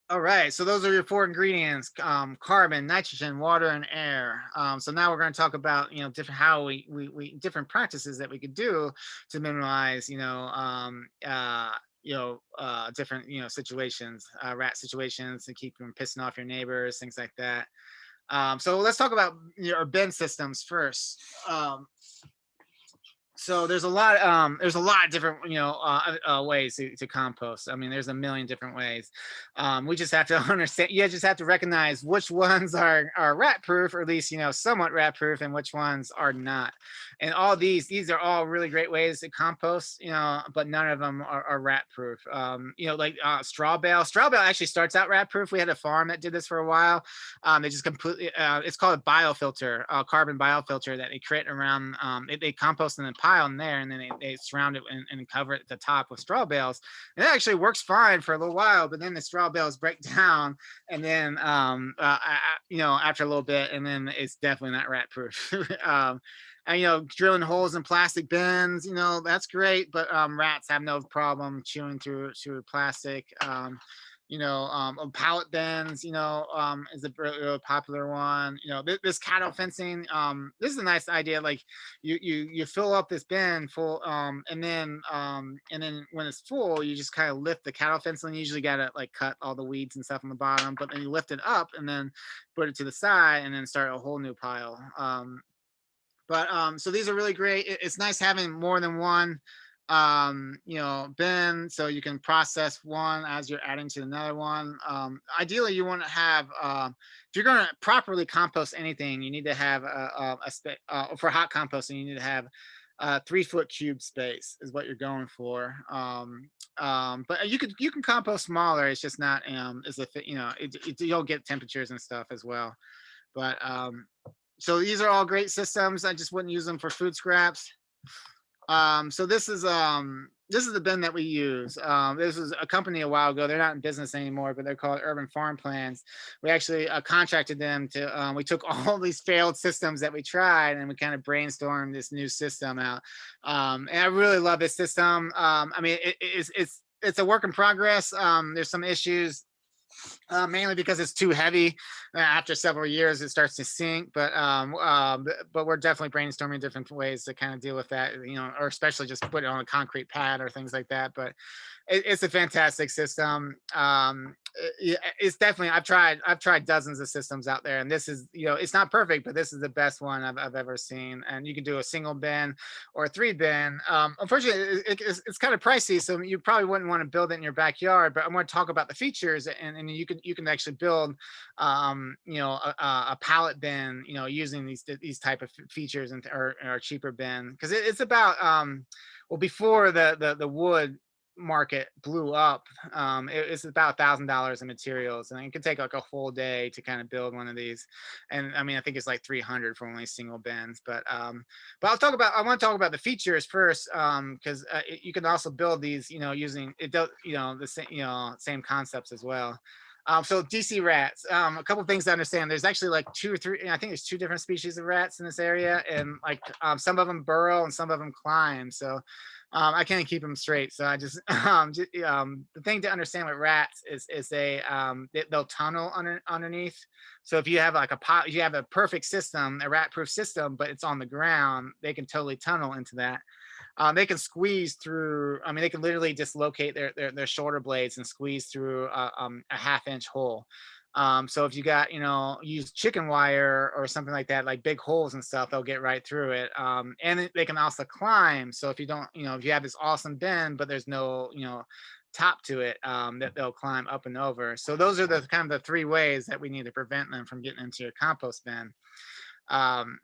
all right, so those are your four ingredients: carbon, nitrogen, water, and air. So now we're going to talk about different how we different practices that we could do to minimize different situations, rat situations, to keep from pissing off your neighbors, things like that. So let's talk about your bin systems first. So there's a lot of different ways to compost. I mean, there's a million different ways. We just have to understand. You just have to recognize which ones are rat proof, or at least somewhat rat proof, and which ones are not. And all these are all really great ways to compost. But none of them are rat proof. Like straw bale. Straw bale actually starts out rat proof. We had a farm that did this for a while. They just completely, it's called a biofilter, a carbon biofilter that they create around, they compost in a pile in there, and then they surround it and cover it at the top with straw bales. And it actually works fine for a little while, but then the straw bales break down, and then, after a little bit, and then it's definitely not rat proof. And drilling holes in plastic bins, that's great, but rats have no problem chewing through plastic. Pallet bins, is a really popular one. This cattle fencing, this is a nice idea. Like you fill up this bin full, and then when it's full, you just kind of lift the cattle fence, and you usually gotta like cut all the weeds and stuff on the bottom, but then you lift it up and then put it to the side and then start a whole new pile. But so these are really great. It's nice having more than one bin, so you can process one as you're adding to another one. Ideally you want to have, if you're going to properly compost anything, you need to have for hot composting, you need to have 3 foot cube space is what you're going for. But you can compost smaller. It's just not is a you'll get temperatures and stuff as well. But so these are all great systems. I just wouldn't use them for food scraps. So this is the bin that we use. This was a company a while ago. They're not in business anymore, but they're called Urban Farm Plans. We actually contracted them to. We took all these failed systems that we tried, and we kind of brainstormed this new system out. And I really love this system. I mean, it's a work in progress. There's some issues, mainly because it's too heavy. After several years, it starts to sink. But we're definitely brainstorming different ways to kind of deal with that, or especially just put it on a concrete pad or things like that. But it's a fantastic system. It's definitely, I've tried dozens of systems out there, and this is, it's not perfect, but this is the best one I've ever seen. And you can do a single bin or a 3 bin. Unfortunately, it's kind of pricey, so you probably wouldn't want to build it in your backyard. But I'm going to talk about the features, and you can actually build, a pallet bin, using these type of features, or cheaper bin, because it's about, well, before the wood market blew up, it's about $1,000 in materials, and it could take like a whole day to kind of build one of these. And I mean, I think it's like 300 for only single bins. But I want to talk about the features first, because you can also build these, using it does, the same, same concepts as well. So DC rats, a couple things to understand. There's actually like 2 or 3, I think there's 2 different species of rats in this area, and like, some of them burrow and some of them climb. So I can't keep them straight. So I just, the thing to understand with rats is they'll tunnel underneath. So if you have like you have a perfect system, a rat proof system, but it's on the ground, they can totally tunnel into that. They can squeeze through. I mean, they can literally dislocate their shoulder blades and squeeze through a half-inch hole. So if you got, use chicken wire or something like that, like big holes and stuff, they'll get right through it. And they can also climb. So if you don't, if you have this awesome bin, but there's no, top to it, that they'll climb up and over. So those are the kind of the 3 ways that we need to prevent them from getting into your compost bin. Um,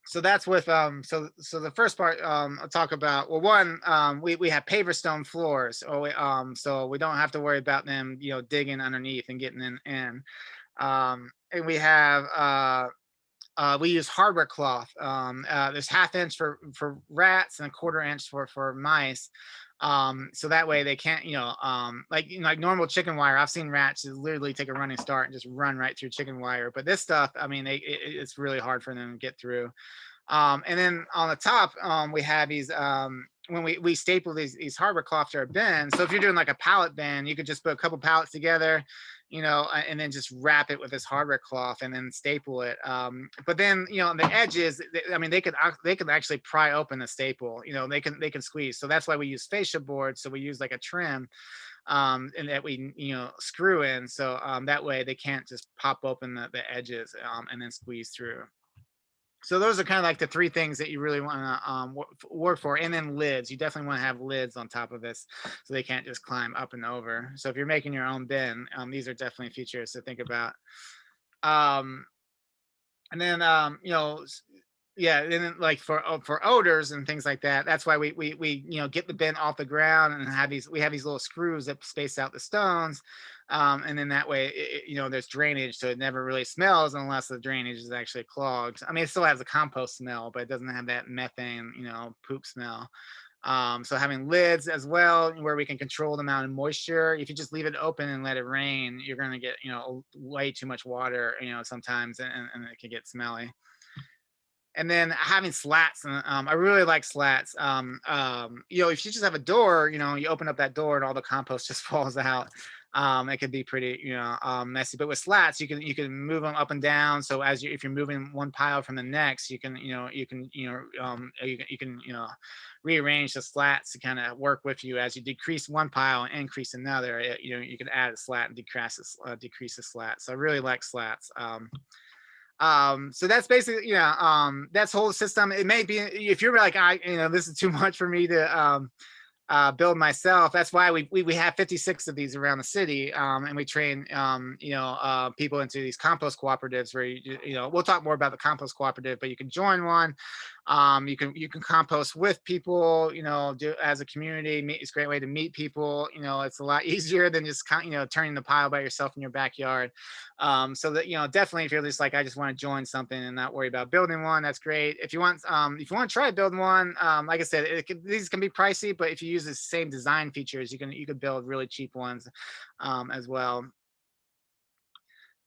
so that's with, so the first part, I'll talk about, well, one, we have paver stone floors, or so we don't have to worry about them, digging underneath and getting in. And we use hardware cloth. There's ½ inch for rats and a 1/4 inch for mice. So that way they can't, like normal chicken wire. I've seen rats just literally take a running start and just run right through chicken wire. But this stuff, I mean, it's really hard for them to get through. And then on the top, we have these, when we staple these hardware cloth to our bin. So if you're doing like a pallet bin, you could just put a couple pallets together, and then just wrap it with this hardware cloth and then staple it. But then, on the edges, I mean, they could actually pry open the staple. They can squeeze. So that's why we use fascia boards. So we use like a trim, and that we, screw in. So that way they can't just pop open the edges, and then squeeze through. So those are kind of like the three things that you really want to work for, and then lids. You definitely want to have lids on top of this, so they can't just climb up and over. So if you're making your own bin, these are definitely features to think about. Um, and then yeah, and then like for odors and things like that, that's why we get the bin off the ground and have these little screws that space out the stones, and then that way there's drainage, so it never really smells unless the drainage is actually clogged. I mean, it still has a compost smell, but it doesn't have that methane poop smell. So having lids as well, where we can control the amount of moisture. If you just leave it open and let it rain, you're going to get way too much water sometimes, and it can get smelly. And then having slats, I really like slats. If you just have a door, you open up that door and all the compost just falls out. It could be pretty messy, but with slats you can move them up and down, so if you're moving one pile from the next, you can rearrange the slats to kind of work with you as you decrease one pile and increase another. You can add a slat and decrease the slat. So I really like slats. So that's basically, that's whole system. It may be, if you're like, this is too much for me to build myself. That's why we have 56 of these around the city, and we train people into these compost cooperatives where we'll talk more about the compost cooperative, but you can join one. You can compost with people, do as a community. It's a great way to meet people. It's a lot easier than just turning the pile by yourself in your backyard. So that definitely, if you're just like, I just want to join something and not worry about building one, that's great. If you want to try building one, like I said, these can be pricey, but if you use the same design features, you can build really cheap ones as well.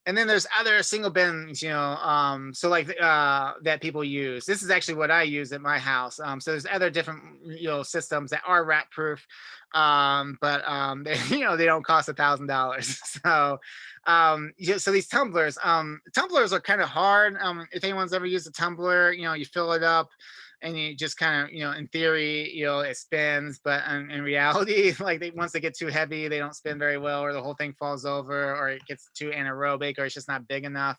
And then there's other single bins, so like that people use. This is actually what I use at my house. So there's other different systems that are rat proof, but they they don't cost $1,000. So so these tumblers are kind of hard. If anyone's ever used a tumbler, you fill it up and you just kind of in theory it spins, but in reality like once they get too heavy, they don't spin very well, or the whole thing falls over, or it gets too anaerobic, or it's just not big enough.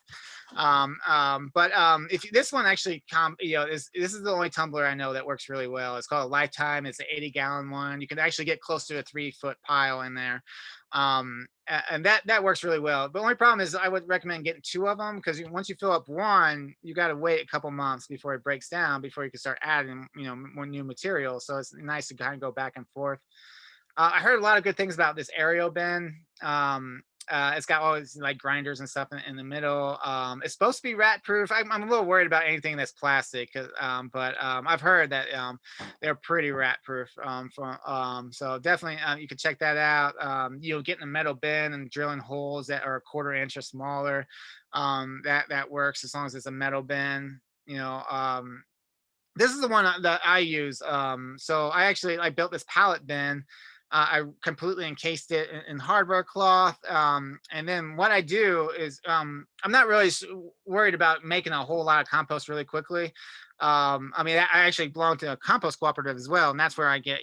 But if this one actually this is the only tumbler I know that works really well. It's called a Lifetime. It's an 80-gallon one. You can actually get close to a 3-foot pile in there. And that works really well. The only problem is I would recommend getting two of them, because once you fill up one, you got to wait a couple months before it breaks down, before you can start adding more new material. So it's nice to kind of go back and forth. I heard a lot of good things about this aerial bin. It's got all these like grinders and stuff in the middle. It's supposed to be rat proof. I'm a little worried about anything that's plastic, but I've heard that they're pretty rat proof. So definitely you can check that out. Getting a metal bin and drilling holes that are a quarter inch or smaller. That works as long as it's a metal bin. This is the one that I use. So I built this pallet bin. I completely encased it in hardware cloth. And then what I do is I'm not really worried about making a whole lot of compost really quickly. I mean, I actually belong to a compost cooperative as well, and that's where I get,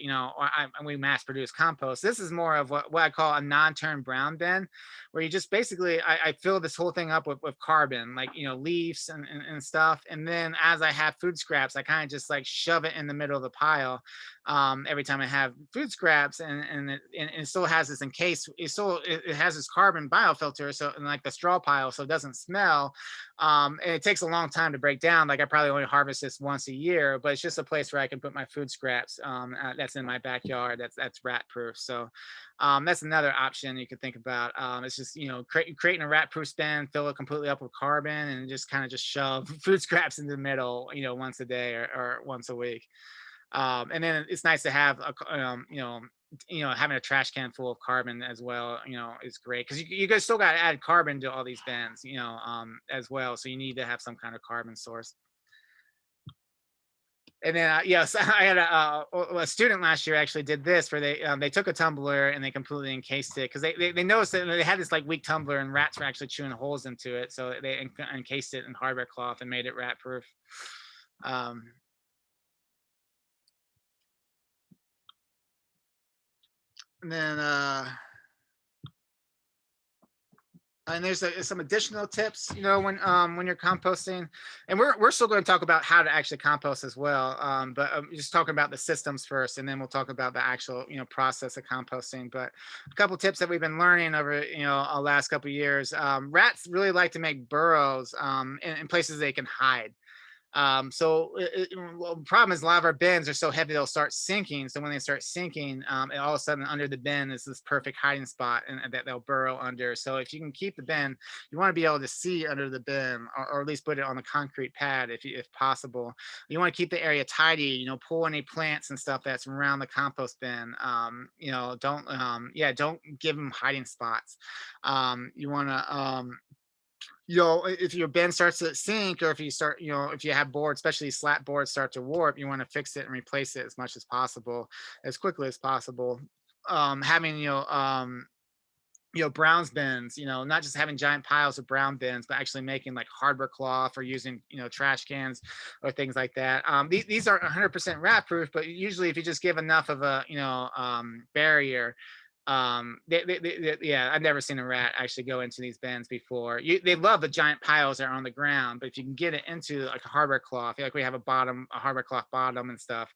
we mass produce compost. This is more of what I call a non-term brown bin, where you just basically, I fill this whole thing up with carbon, like, leaves and stuff. And then as I have food scraps, I kind of just like shove it in the middle of the pile every time I have food scraps, and it still has this encased, it has this carbon biofilter, so, and like the straw pile, so it doesn't smell. And it takes a long time to break down. Like I probably only harvest this once a year, but it's just a place where I can put my food scraps. That's in my backyard. That's rat proof. So that's another option you could think about. It's just creating a rat proof bin, fill it completely up with carbon, and just kind of just shove food scraps in the middle, once a day or once a week. And then it's nice to have having a trash can full of carbon as well, is great, because you guys still got to add carbon to all these bins, as well. So you need to have some kind of carbon source. And then, yes, I had a student last year actually did this, where they took a tumbler and they completely encased it, because they noticed that they had this like weak tumbler and rats were actually chewing holes into it. So they encased it in hardware cloth and made it rat proof. Um, and then And there's some additional tips, when you're composting, and we're still going to talk about how to actually compost as well. But just talking about the systems first, and then we'll talk about the actual process of composting. But a couple tips that we've been learning over our last couple of years. Rats really like to make burrows in places they can hide. Well, the problem is a lot of our bins are so heavy they'll start sinking. So when they start sinking, and all of a sudden under the bin is this perfect hiding spot, and that they'll burrow under. So if you can keep the bin, you want to be able to see under the bin, or at least put it on the concrete pad if possible. You want to keep the area tidy. Pull any plants and stuff that's around the compost bin. Don't give them hiding spots. You want to if your bin starts to sink, or if you start, if you have boards, especially slat boards, start to warp, you want to fix it and replace it as much as possible, as quickly as possible. Having browns bins, not just having giant piles of brown bins, but actually making like hardware cloth, or using trash cans or things like that. These aren't 100% rat proof, but usually if you just give enough of a barrier, yeah, I've never seen a rat actually go into these bins before. They love the giant piles that are on the ground, but if you can get it into like a hardware cloth, like we have a hardware cloth bottom and stuff,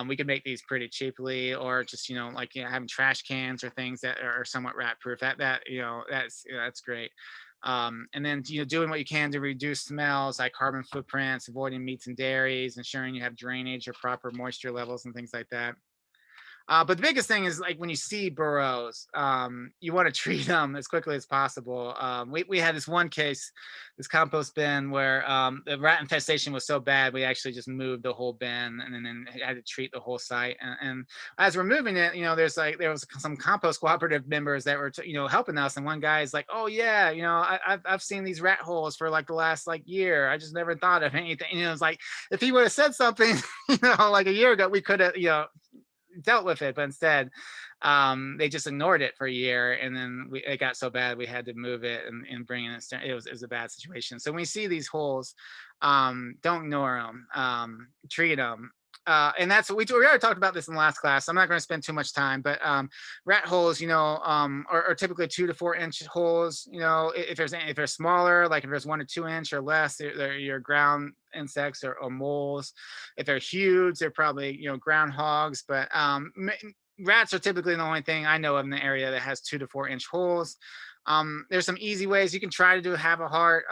we could make these pretty cheaply, or just like having trash cans or things that are somewhat rat proof. That's great. And then doing what you can to reduce smells like carbon footprints, avoiding meats and dairies, ensuring you have drainage or proper moisture levels and things like that. But the biggest thing is, like, when you see burrows, you want to treat them as quickly as possible. We had this one case, this compost bin, where the rat infestation was so bad, we actually just moved the whole bin, and then had to treat the whole site. And as we're moving it, there was some compost cooperative members that were helping us, and one guy's like, "Oh yeah, I've seen these rat holes for like the last like year. I just never thought of anything." It's like, if he would have said something, like a year ago, we could have dealt with it, but instead they just ignored it for a year, and then it got so bad we had to move it, and bring it. It was a bad situation. So when we see these holes, don't ignore them, treat them. And that's what we already talked about this in the last class. So I'm not going to spend too much time, but rat holes, are typically 2 to 4 inch holes. If they're smaller, like if there's 1 to 2 inch or less, they're your ground insects, or moles. If they're huge, they're probably groundhogs. But rats are typically the only thing I know of in the area that has 2 to 4 inch holes. There's some easy ways you can try to have a heart.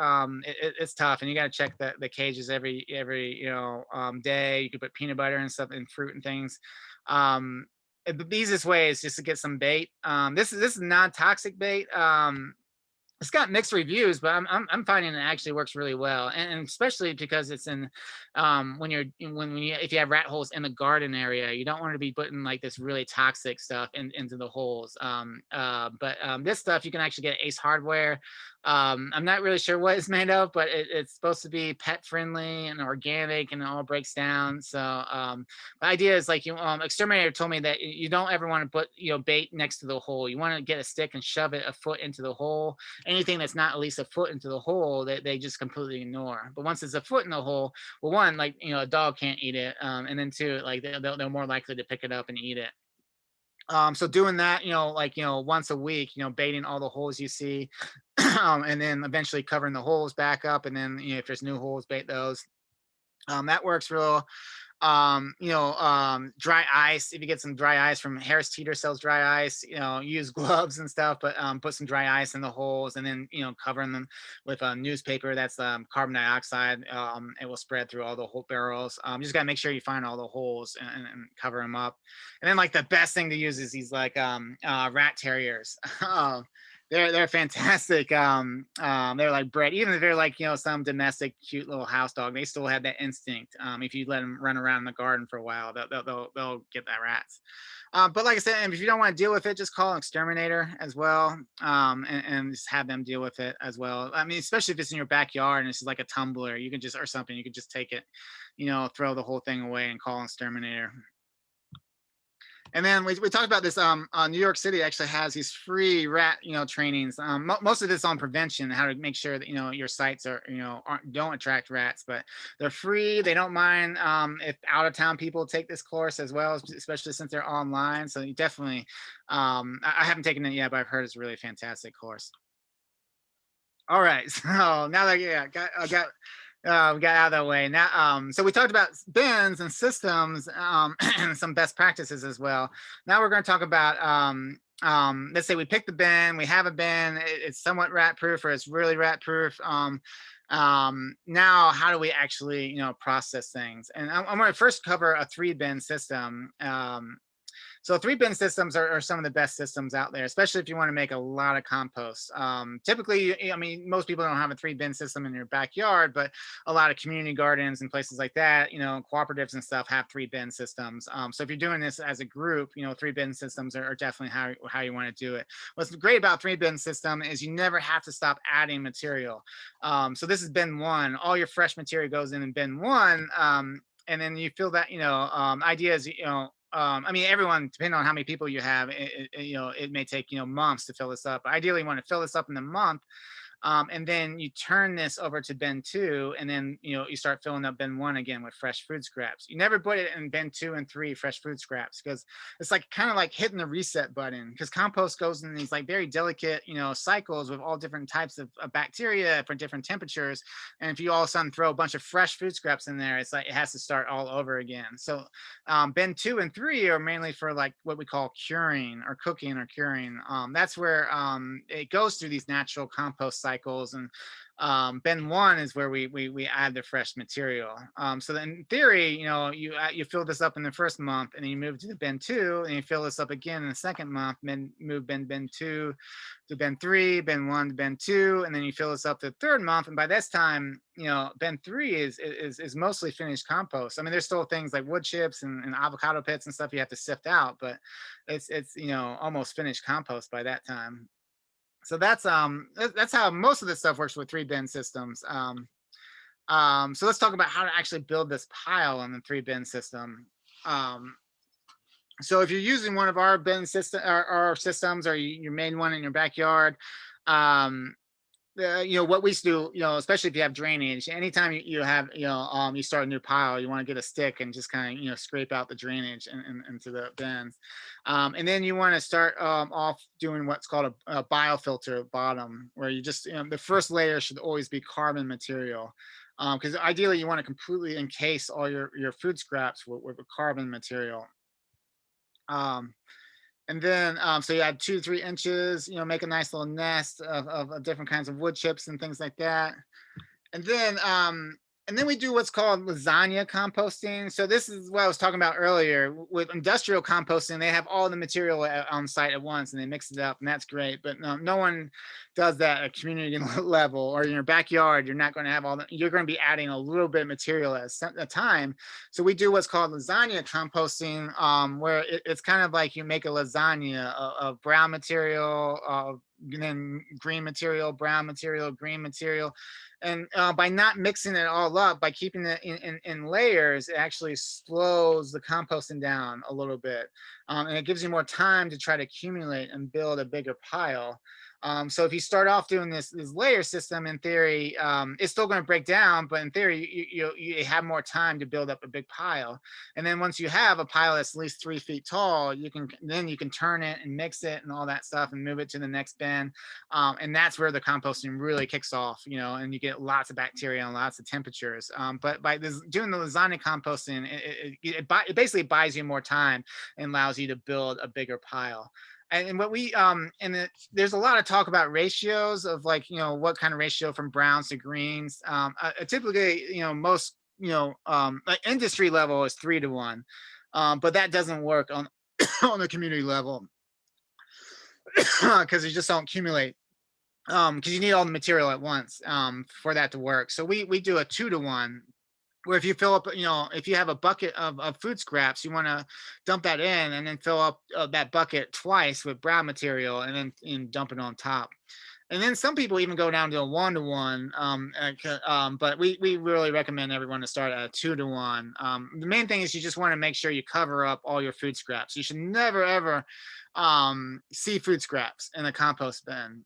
It's tough, and you got to check the cages every day. You can put peanut butter and stuff in fruit and things. The easiest way is just to get some bait. This is non-toxic bait. It's got mixed reviews, but I'm finding it actually works really well, and especially because it's in if you have rat holes in the garden area, you don't want to be putting like this really toxic stuff into the holes. But this stuff you can actually get at Ace Hardware. I'm not really sure what it's made of, but it's supposed to be pet friendly and organic, and it all breaks down. So the idea is like exterminator told me that you don't ever want to put bait next to the hole. You want to get a stick and shove it a foot into the hole. Anything that's not at least a foot into the hole, they just completely ignore. But once it's a foot in the hole, well, one, like a dog can't eat it, and then two, like they're more likely to pick it up and eat it. So doing that, once a week, baiting all the holes you see, and then eventually covering the holes back up, and then if there's new holes, bait those. That works real. Dry ice. If you get some dry ice from Harris Teeter sells dry ice, use gloves and stuff, but put some dry ice in the holes, and then covering them with a newspaper that's carbon dioxide. It will spread through all the whole barrels. You just gotta make sure you find all the holes, and cover them up. And then like the best thing to use is these like rat terriers. They're fantastic. They're like bred, even if they're like some domestic cute little house dog, they still have that instinct. If you let them run around in the garden for a while, they'll get that rats. But like I said, if you don't want to deal with it, just call an exterminator as well, and just have them deal with it as well. I mean, especially if it's in your backyard and it's like a tumbler, you can just, or something, you can just take it, throw the whole thing away and call an exterminator. And then we talked about this. New York City actually has these free rat, trainings. Most of this on prevention, how to make sure that your sites are, don't attract rats. But they're free. They don't mind if out of town people take this course as well, especially since they're online. So you definitely, I haven't taken it yet, but I've heard it's a really fantastic course. All right. So now that yeah, we got out of the way. Now, so we talked about bins and systems, and some best practices as well. Now we're going to talk about, let's say we pick the bin, we have a bin, it's somewhat rat proof or it's really rat proof. Now how do we actually, process things? And I'm going to first cover a 3 bin system. So 3 bin systems are some of the best systems out there, especially if you want to make a lot of compost. Typically, I mean, most people don't have a 3 bin system in your backyard, but a lot of community gardens and places like that, cooperatives and stuff have 3 bin systems. So if you're doing this as a group, 3 bin systems are definitely how you want to do it. What's great about 3 bin system is you never have to stop adding material. So this is bin one. All your fresh material goes in bin one. And then you feel that, idea is, I mean, everyone, depending on how many people you have, it may take, months to fill this up. Ideally, you want to fill this up in a month, and then you turn this over to bin two, and then you start filling up bin one again with fresh food scraps. You never put it in bin two and three fresh food scraps because it's like kind of like hitting the reset button, because compost goes in these like very delicate cycles with all different types of bacteria for different temperatures. And if you all of a sudden throw a bunch of fresh food scraps in there, it's like it has to start all over again. So bin two and three are mainly for like what we call curing or cooking or curing. That's where it goes through these natural compost cycles. And bin one is where we add the fresh material. So then in theory, you fill this up in the first month, and then you move to the bin two, and you fill this up again in the second month, then move bin two to bin three, bin one to bin two, and then you fill this up the third month. And by this time, bin three is mostly finished compost. I mean, there's still things like wood chips and avocado pits and stuff you have to sift out, but it's almost finished compost by that time. So that's how most of this stuff works with 3 bin systems. So let's talk about how to actually build this pile on the 3 bin system. Um, so if you're using one of our bin system, our systems, or you made one in your backyard, um, what we used to do, especially if you have drainage, anytime you have, you start a new pile, you want to get a stick and just kind of, scrape out the drainage into the bins. And then you want to start off doing what's called a biofilter at bottom, where you just, the first layer should always be carbon material. Because ideally you want to completely encase all your food scraps with a carbon material. Um, and then, so you add 2 to 3 inches, make a nice little nest of different kinds of wood chips and things like that. And then, we do what's called lasagna composting. So this is what I was talking about earlier. With industrial composting, they have all the material on site at once and they mix it up, and that's great. But no one does that at community level, or in your backyard. You're not going to have all that. You're going to be adding a little bit of material at a time. So we do what's called lasagna composting, where it's kind of like you make a lasagna of brown material, then green material, brown material, green material. And by not mixing it all up, by keeping it in layers, it actually slows the composting down a little bit. And it gives you more time to try to accumulate and build a bigger pile. So if you start off doing this layer system, in theory, it's still going to break down, but in theory, you have more time to build up a big pile. And then once you have a pile that's at least 3 feet tall, you can turn it and mix it and all that stuff and move it to the next bin. And that's where the composting really kicks off, and you get lots of bacteria and lots of temperatures. But by doing the lasagna composting, it basically buys you more time and allows you to build a bigger pile. And what we there's a lot of talk about ratios of, like, what kind of ratio from browns to greens. Typically, most, like industry level is 3 to 1, but that doesn't work on on the community level because you just don't accumulate, because you need all the material at once for that to work. So we do a 2 to 1, where if you fill up, if you have a bucket of food scraps, you want to dump that in and then fill up that bucket twice with brown material, and then dump it on top. And then some people even go down to a 1 to 1, but we really recommend everyone to start at a 2 to 1. The main thing is you just want to make sure you cover up all your food scraps. You should never ever see food scraps in a compost bin.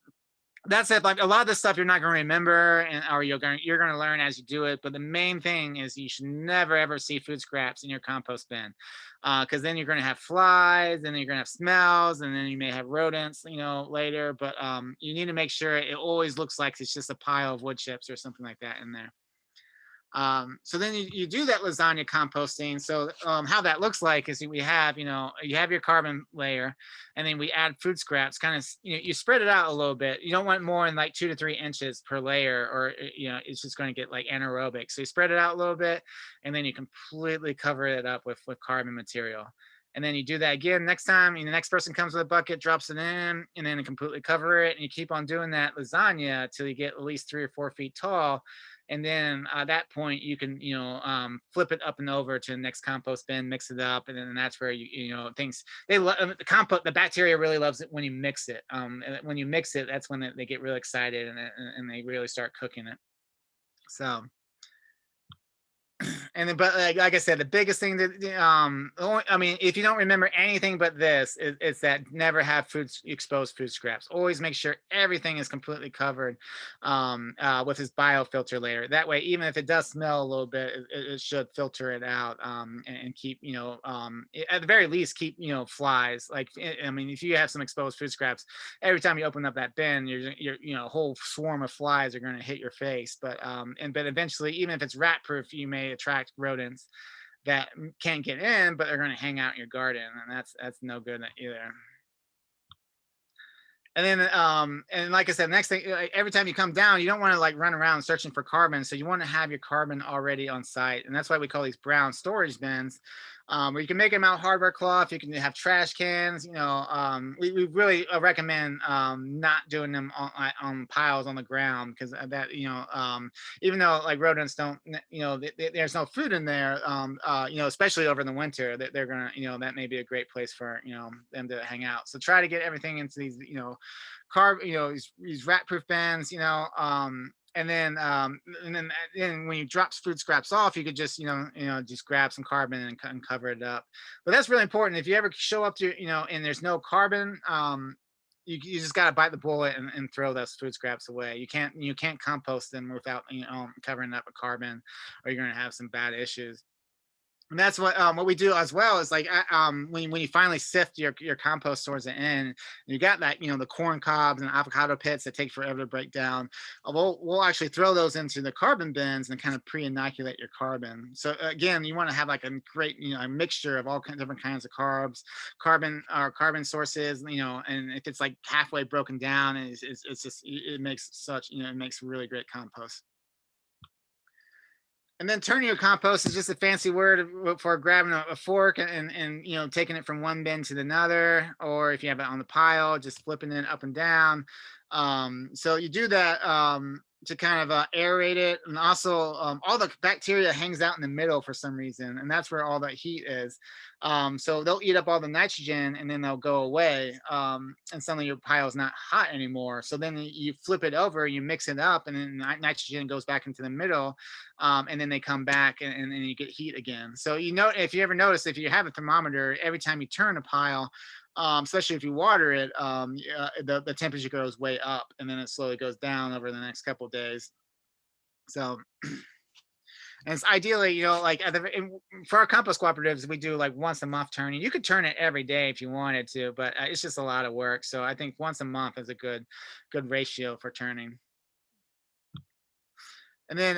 That's it. Like a lot of this stuff you're not going to remember, and or you're going to learn as you do it. But the main thing is you should never ever see food scraps in your compost bin, because then you're going to have flies, and then you're going to have smells, and then you may have rodents, later. But you need to make sure it always looks like it's just a pile of wood chips or something like that in there. So then you do that lasagna composting. So how that looks like is we have, you have your carbon layer, and then we add food scraps. Kind of, you spread it out a little bit. You don't want more than like 2 to 3 inches per layer, or it's just going to get like anaerobic. So you spread it out a little bit, and then you completely cover it up with carbon material. And then you do that again next time, and the next person comes with a bucket, drops it in, and then completely cover it. And you keep on doing that lasagna until you get at least 3 or 4 feet tall. And then at that point you can flip it up and over to the next compost bin, mix it up, and then that's where things they love the bacteria really loves it when you mix it. And when you mix it, that's when they get really excited, and they really start cooking it. So and then, but like I said, the biggest thing that I mean, if you don't remember anything but this, it's that never have exposed food scraps. Always make sure everything is completely covered with this biofilter layer. That way, even if it does smell a little bit, it should filter it out, and keep at the very least keep flies. Like I mean, if you have some exposed food scraps, every time you open up that bin, a whole swarm of flies are going to hit your face. But eventually, even if it's rat proof, you may attract rodents that can't get in, but they're going to hang out in your garden, and that's no good either. And then, and like I said, next thing, like, every time you come down, you don't want to like run around searching for carbon. So you want to have your carbon already on site, and that's why we call these brown storage bins, where you can make them out of hardware cloth. You can have trash cans. We really recommend not doing them on piles on the ground, because that even though like rodents don't, there's no food in there, especially over the winter, that they're gonna, that may be a great place for them to hang out. So try to get everything into these, these rat proof bins, and then when you drop food scraps off, you could just just grab some carbon and cover it up. But that's really important. If you ever show up to and there's no carbon, you just got to bite the bullet and throw those food scraps away. You can't compost them without covering up with carbon, or you're going to have some bad issues. And that's what we do as well is like when you finally sift your compost towards the end, you got that the corn cobs and avocado pits that take forever to break down. We'll actually throw those into the carbon bins and kind of pre-inoculate your carbon. So again, you want to have like a great a mixture of all different kinds of carbon sources. And if it's like halfway broken down, it's just it makes such it makes really great compost. And then turning your compost is just a fancy word for grabbing a fork and taking it from one bin to another, or if you have it on the pile, just flipping it up and down. So you do that to kind of aerate it, and also all the bacteria hangs out in the middle for some reason, and that's where all that heat is. So they'll eat up all the nitrogen, and then they'll go away, and suddenly your pile is not hot anymore. So then you flip it over, you mix it up, and then nitrogen goes back into the middle, and then they come back, and then you get heat again. So if you ever notice, if you have a thermometer, every time you turn a pile, especially if you water it, the temperature goes way up, and then it slowly goes down over the next couple of days. So, and it's ideally, like for our compost cooperatives, we do like once a month turning. You could turn it every day if you wanted to, but it's just a lot of work. So I think once a month is a good ratio for turning. And then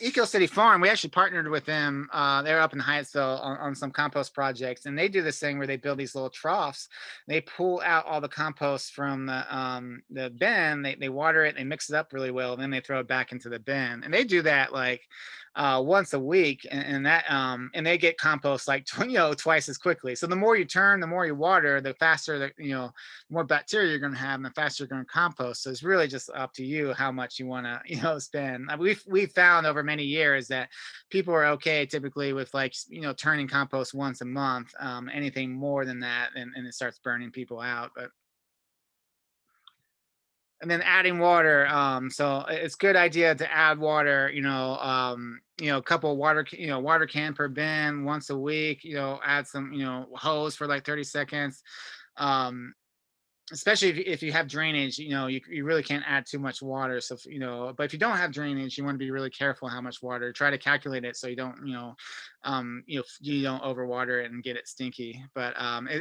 Eco City Farm, we actually partnered with them. They're up in Hyattsville on some compost projects, and they do this thing where they build these little troughs. They pull out all the compost from the bin. They water it, they mix it up really well, and then they throw it back into the bin. And they do that like once a week, and they get compost like twice as quickly. So the more you turn, the more you water, the faster the more bacteria you're going to have, and the faster you're going to compost. So it's really just up to you how much you want to spend. We've found over many years that people are okay typically with like turning compost once a month. Anything more than that, and it starts burning people out. But and then adding water. So it's a good idea to add water. A couple of water can per bin once a week. Add some hose for like 30 seconds. Um, especially if you have drainage, you really can't add too much water. So, but if you don't have drainage, you want to be really careful how much water. Try to calculate it so you don't, you don't overwater it and get it stinky. But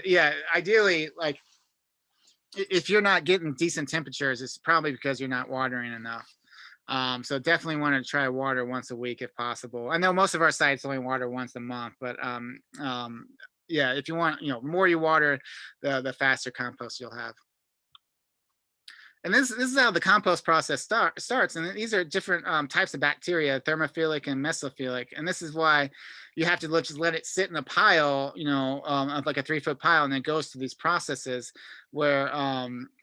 yeah, ideally, like if you're not getting decent temperatures, it's probably because you're not watering enough. So definitely want to try water once a week if possible. I know most of our sites only water once a month, but yeah, if you want, more you water, the faster compost you'll have. And this is how the compost process starts. And these are different types of bacteria, thermophilic and mesophilic. And this is why you have to just let it sit in a pile, of like a 3-foot pile, and it goes through these processes where,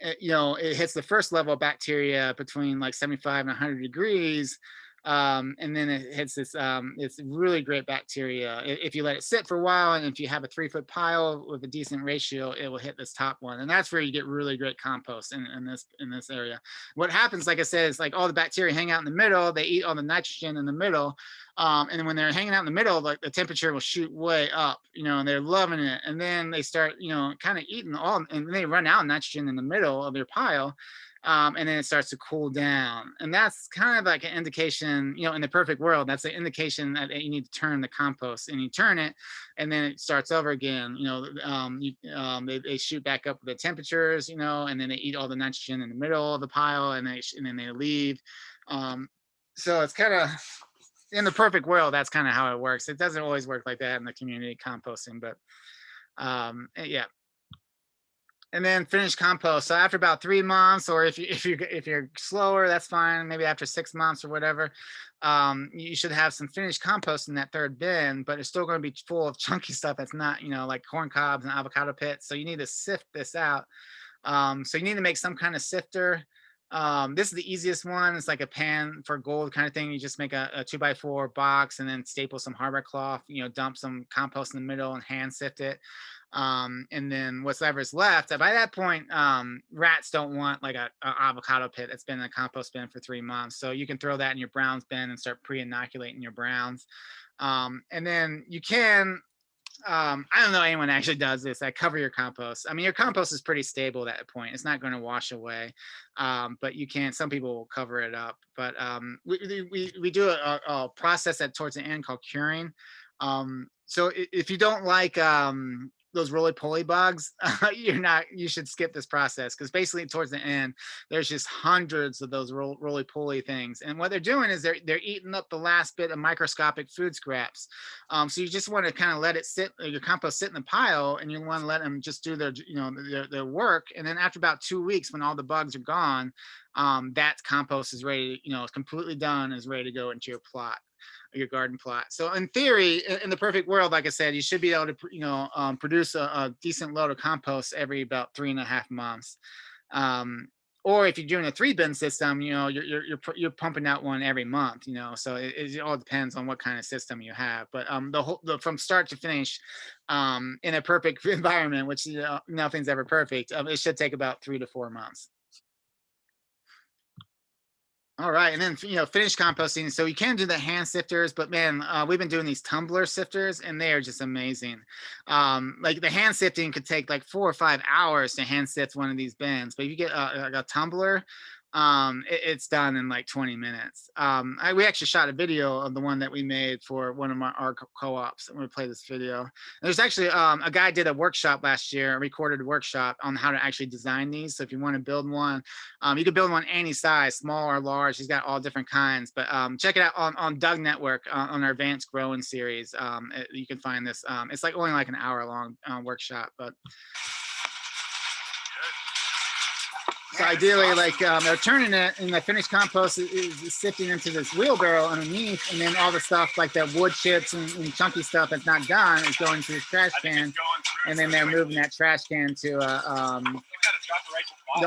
it hits the first level of bacteria between like 75 and 100 degrees. And then it hits this it's really great bacteria. If you let it sit for a while, and if you have a 3-foot pile with a decent ratio, it will hit this top one, and that's where you get really great compost in this area. What happens, like I said, is like all the bacteria hang out in the middle. They eat all the nitrogen in the middle, and then when they're hanging out in the middle, like the temperature will shoot way up, and they're loving it, and then they start, kind of eating all, and they run out of nitrogen in the middle of their pile. And then it starts to cool down. And that's kind of like an indication, in the perfect world, that's an indication that you need to turn the compost, and you turn it, and then it starts over again. They shoot back up the temperatures, and then they eat all the nitrogen in the middle of the pile, and then they leave. So it's kind of, in the perfect world, that's kind of how it works. It doesn't always work like that in the community composting, but yeah. And then finish compost. So after about 3 months, or if you're slower, that's fine. Maybe after 6 months or whatever, you should have some finished compost in that third bin, but it's still going to be full of chunky stuff that's not, like corn cobs and avocado pits. So you need to sift this out. So you need to make some kind of sifter. This is the easiest one. It's like a pan for gold kind of thing. You just make a 2x4 box, and then staple some hardware cloth, dump some compost in the middle and hand sift it. And then whatever's left, by that point, rats don't want like a avocado pit that's been in a compost bin for 3 months. So you can throw that in your browns bin and start pre-inoculating your browns. And then you can, I don't know anyone actually does this. I cover your compost. I mean, your compost is pretty stable at that point. It's not going to wash away, but you can. Some people will cover it up. But we do a process that towards the end called curing. So if you don't like those roly-poly bugs, you should skip this process, because basically towards the end, there's just hundreds of those roly-poly things. And what they're doing is they're eating up the last bit of microscopic food scraps. So you just want to kind of let it sit, your compost sit in the pile, and you want to let them just do their work. And then after about 2 weeks, when all the bugs are gone, that compost is ready, it's completely done, is ready to go into your plot, your garden plot. So in theory, in the perfect world, like I said, you should be able to, produce a decent load of compost every about 3.5 months. Or if you're doing a 3-bin system, you're pumping out one every month. So it all depends on what kind of system you have. But from start to finish, in a perfect environment, which nothing's ever perfect, it should take about 3 to 4 months. All right, and then finish composting. So you can do the hand sifters, but man, we've been doing these tumbler sifters, and they are just amazing. Like the hand sifting could take like 4 or 5 hours to hand sift one of these bins, but if you get a tumbler, it's done in like 20 minutes. We actually shot a video of the one that we made for one of our co-ops. I'm going to play this video. And there's actually a guy did a workshop last year, a recorded workshop on how to actually design these. So if you want to build one, you can build one any size, small or large. He's got all different kinds. But check it out on Doug Network on our Advanced Growing series. You can find this. It's like only like an hour-long workshop, but. So ideally, like they're turning it, and the finished compost is sifting into this wheelbarrow underneath, and then all the stuff like the wood chips and chunky stuff that's not done is going to the trash can, and then they're moving that trash can to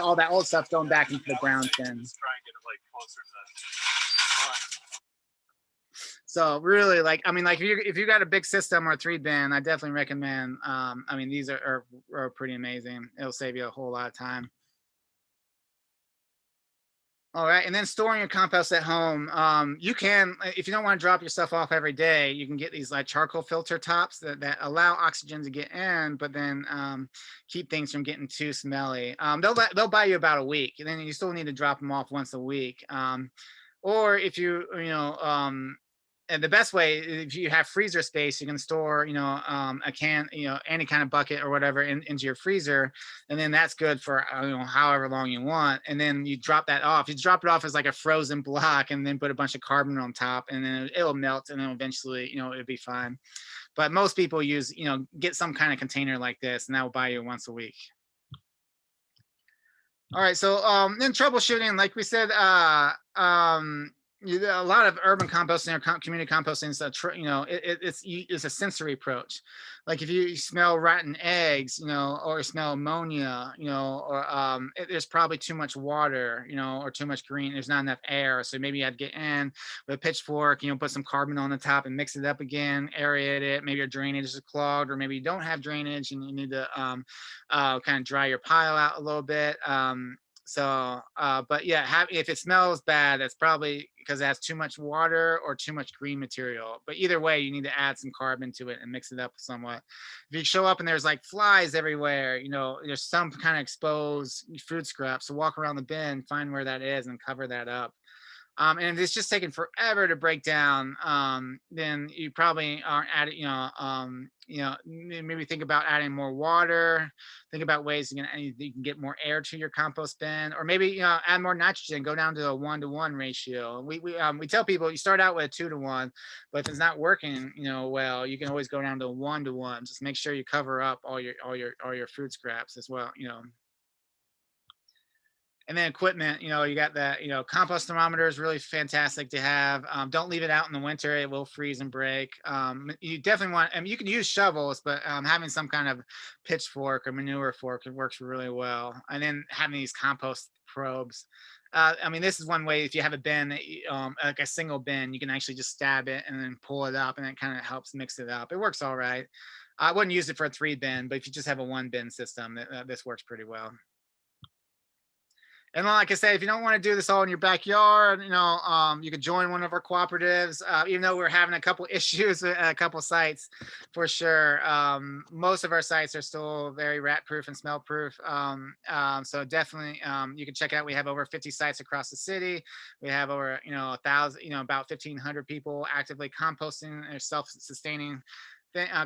all that old stuff going back into the brown bin. So really, like, I mean, like if you got a big system or a 3-bin, I definitely recommend. I mean, these are pretty amazing. It'll save you a whole lot of time. All right, and then storing your compost at home. You can, if you don't want to drop your stuff off every day, you can get these like charcoal filter tops that allow oxygen to get in, but then keep things from getting too smelly. They'll buy you about a week, and then you still need to drop them off once a week. Or if and the best way, if you have freezer space, you can store, a can, any kind of bucket or whatever into your freezer, and then that's good for however long you want. And then you drop that off. You drop it off as like a frozen block, and then put a bunch of carbon on top, and then it'll melt, and then eventually, it'll be fine. But most people use, get some kind of container like this, and that will buy you once a week. All right, so then troubleshooting, like we said, a lot of urban composting or community composting is it's a sensory approach. Like if you smell rotten eggs, or smell ammonia, or there's probably too much water, or too much green. There's not enough air, so maybe you have to get in with a pitchfork, put some carbon on the top and mix it up again, aerate it. Maybe your drainage is clogged, or maybe you don't have drainage and you need to kind of dry your pile out a little bit. But yeah, if it smells bad, that's probably because it has too much water or too much green material. But either way, you need to add some carbon to it and mix it up somewhat. If you show up and there's like flies everywhere, there's some kind of exposed food scraps, so walk around the bin, find where that is, and cover that up. And if it's just taking forever to break down, then you probably aren't adding, maybe think about adding more water. Think about ways you can get more air to your compost bin, or maybe add more nitrogen. Go down to a 1-to-1 ratio. We tell people you start out with a 2-to-1, but if it's not working, well, you can always go down to a 1-to-1. Just make sure you cover up all your food scraps as well. And then equipment, you got that, compost thermometer is really fantastic to have. Don't leave it out in the winter. It will freeze and break. You definitely want, you can use shovels, but having some kind of pitchfork or manure fork, it works really well. And then having these compost probes. This is one way. If you have a bin, like a single bin, you can actually just stab it and then pull it up, and it kind of helps mix it up. It works all right. I wouldn't use it for a 3-bin, but if you just have a 1-bin system, this works pretty well. And like I said, if you don't want to do this all in your backyard, you could join one of our cooperatives. Even though we're having a couple issues at a couple sites, for sure. Most of our sites are still very rat proof and smell proof. So definitely, you can check it out. We have over 50 sites across the city. We have over, 1,000, about 1,500 people actively composting. They're self-sustaining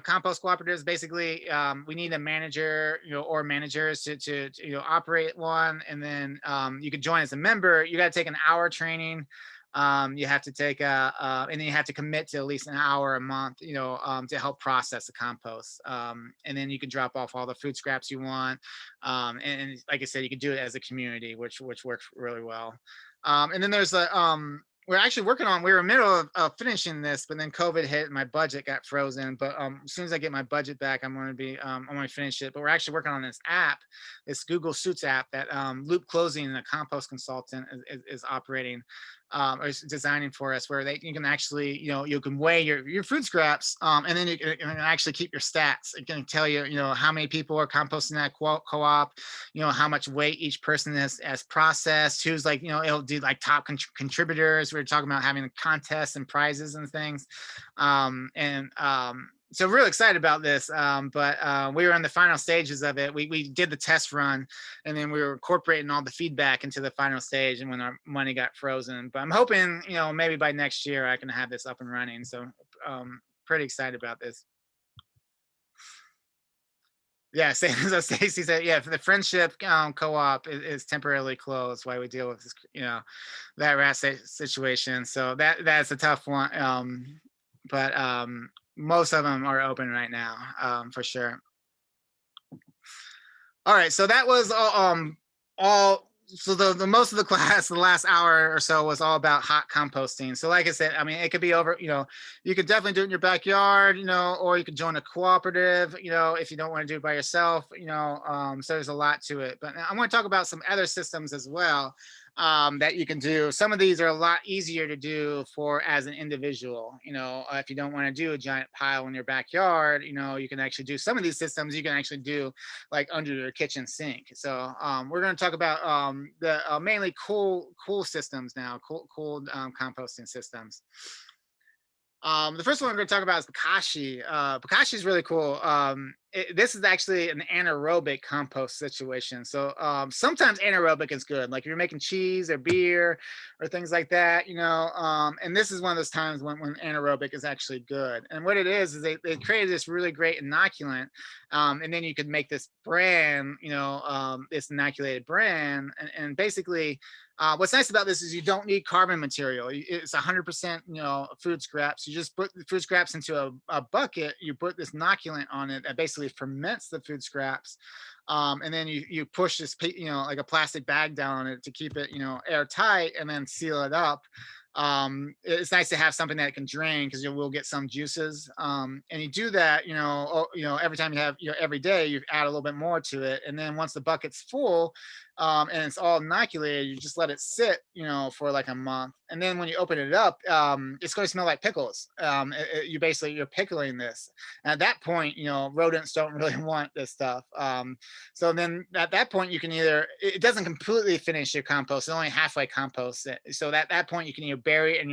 compost cooperatives. Basically, we need a manager, or managers to operate one, and then you can join as a member. You got to take an hour training. You have to take and then you have to commit to at least an hour a month, to help process the compost. And then you can drop off all the food scraps you want. And like I said, you can do it as a community, which works really well. And then there's we're actually working on, we were in the middle of finishing this, but then COVID hit and my budget got frozen. But as soon as I get my budget back, I'm going to finish it. But we're actually working on this app, this Google Suits app that Loop Closing, a compost consultant, is operating, or is designing for us, where you can actually, you can weigh your food scraps, and then you can actually keep your stats. It can tell you, how many people are composting that co-op, how much weight each person has processed, who's like, it'll do like top contributors. We were talking about having contests and prizes and things. So really excited about this, but we were in the final stages of it. We did the test run, and then we were incorporating all the feedback into the final stage, and when our money got frozen. But I'm hoping, maybe by next year I can have this up and running. So pretty excited about this. Yeah, so Stacy said, yeah, for the friendship co-op is temporarily closed while we deal with this, that rat situation. So that's a tough one. But most of them are open right now, for sure. All right, so that was all. So the most of the class, the last hour or so, was all about hot composting. So like I said, it could be over, you could definitely do it in your backyard, or you could join a cooperative, if you don't want to do it by yourself, so there's a lot to it. But I want to talk about some other systems as well. that you can do. Some of these are a lot easier to do for as an individual. If you don't want to do a giant pile in your backyard, you can actually do some of these systems. You can actually do like under your kitchen sink. So we're going to talk about the mainly cool systems now, cool composting systems. The first one we're going to talk about is Bokashi. Bokashi is really cool. This is actually an anaerobic compost situation. So sometimes anaerobic is good, like if you're making cheese or beer or things like that, and this is one of those times when anaerobic is actually good. And what it is they created this really great inoculant, and then you could make this brand, this inoculated brand, and basically what's nice about this is you don't need carbon material. It's 100%, food scraps. You just put the food scraps into a bucket. You put this inoculant on it that basically ferments the food scraps. And then you push this, like a plastic bag down on it to keep it, airtight, and then seal it up. It's nice to have something that can drain because you will get some juices. And you do that, every time you have, every day you add a little bit more to it. And then once the bucket's full, and it's all inoculated, you just let it sit, for like a month. And then when you open it up, it's going to smell like pickles. You're pickling this. And at that point, rodents don't really want this stuff. So then at that point, you can it doesn't completely finish your compost. It only halfway composts it. So at that point, you can either bury it in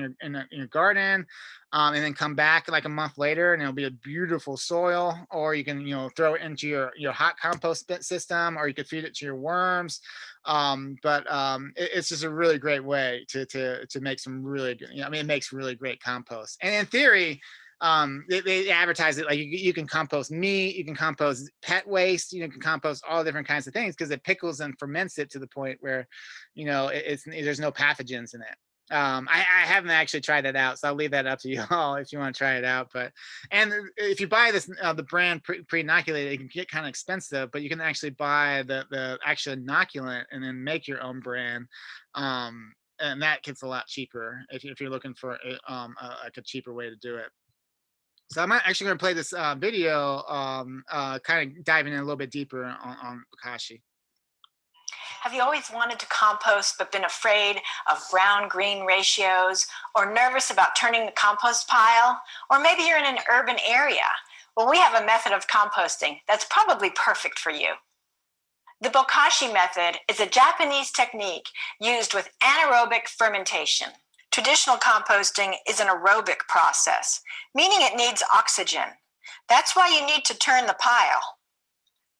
your garden, and then come back like a month later, and it'll be a beautiful soil. Or you can, throw it into your hot compost system, or you could feed it to your worms. It's just a really great way to make some really good. It makes really great compost. And in theory, they advertise it like you can compost meat, you can compost pet waste, you can compost all different kinds of things because it pickles and ferments it to the point where, there's no pathogens in it. I haven't actually tried that out, so I'll leave that up to you all if you want to try it out. And if you buy this, the brand pre-inoculated, it can get kind of expensive, but you can actually buy the actual inoculant and then make your own brand. And that gets a lot cheaper if you're looking for like a cheaper way to do it. So I'm actually going to play this video, kind of diving in a little bit deeper on Bokashi.
Have you always wanted to compost but been afraid of brown-green ratios or nervous about turning the compost pile? Or maybe you're in an urban area. Well, we have a method of composting that's probably perfect for you. The Bokashi method is a Japanese technique used with anaerobic fermentation. Traditional composting is an aerobic process, meaning it needs oxygen. That's why you need to turn the pile.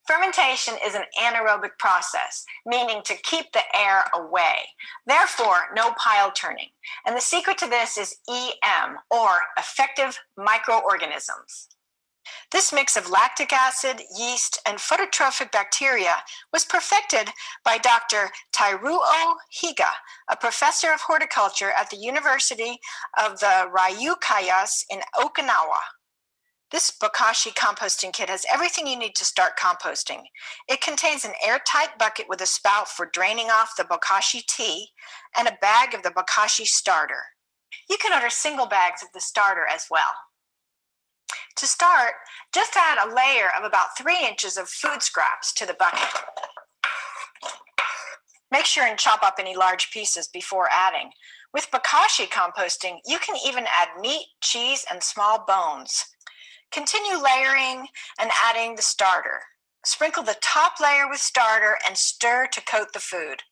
Fermentation is an anaerobic process, meaning to keep the air away. Therefore, no pile turning. And the secret to this is EM, or effective microorganisms. This mix of lactic acid, yeast, and phototrophic bacteria was perfected by Dr. Tairuo Higa, a professor of horticulture at the University of the Ryukyus in Okinawa. This Bokashi composting kit has everything you need to start composting. It contains an airtight bucket with a spout for draining off the Bokashi tea and a bag of the Bokashi starter. You can order single bags of the starter as well. To start, just add a layer of about 3 inches of food scraps to the bucket. Make sure and chop up any large pieces before adding. With Bokashi composting, you can even add meat, cheese, and small bones. Continue layering and adding the starter. Sprinkle the top layer with starter and stir to coat the food.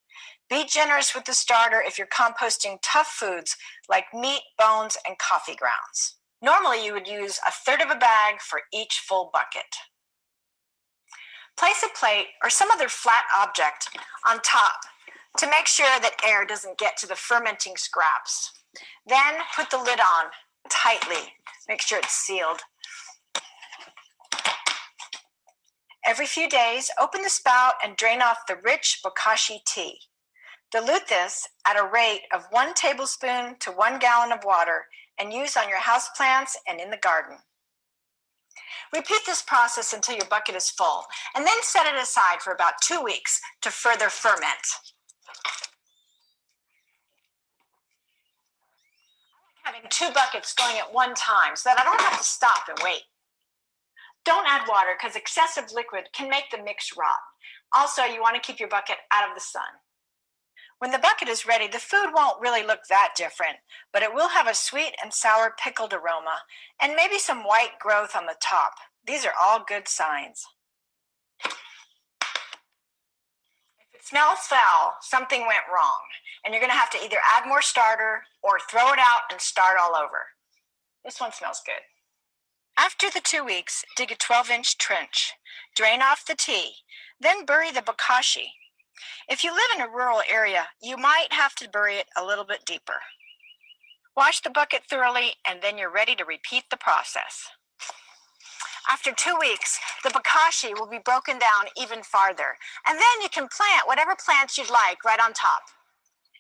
Be generous with the starter if you're composting tough foods like meat, bones, and coffee grounds. Normally, you would use 1/3 of a bag for each full bucket. Place a plate or some other flat object on top to make sure that air doesn't get to the fermenting scraps. Then put the lid on tightly. Make sure it's sealed. Every few days, open the spout and drain off the rich Bokashi tea. Dilute this at a rate of 1 tablespoon to 1 gallon of water and use on your houseplants and in the garden. Repeat this process until your bucket is full, and then set it aside for about 2 weeks to further ferment. I like having 2 buckets going at one time so that I don't have to stop and wait. Don't add water because excessive liquid can make the mix rot. Also, you want to keep your bucket out of the sun. When the bucket is ready, the food won't really look that different, but it will have a sweet and sour pickled aroma and maybe some white growth on the top. These are all good signs. If it smells foul, something went wrong, and you're going to have to either add more starter or throw it out and start all over. This one smells good. After the 2 weeks, dig a 12-inch trench. Drain off the tea, then bury the bokashi. If you live in a rural area, you might have to bury it a little bit deeper. Wash the bucket thoroughly, and then you're ready to repeat the process. After 2 weeks, the bokashi will be broken down even farther, and then you can plant whatever plants you'd like right on top.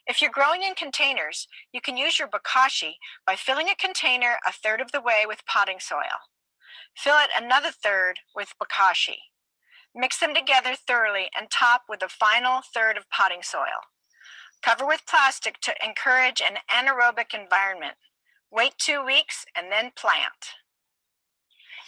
If you're growing in containers, you can use your bokashi by filling a container a third of the way with potting soil. Fill it another third with bokashi. Mix them together thoroughly and top with a final third of potting soil. Cover with plastic to encourage an anaerobic environment. Wait 2 weeks and then plant.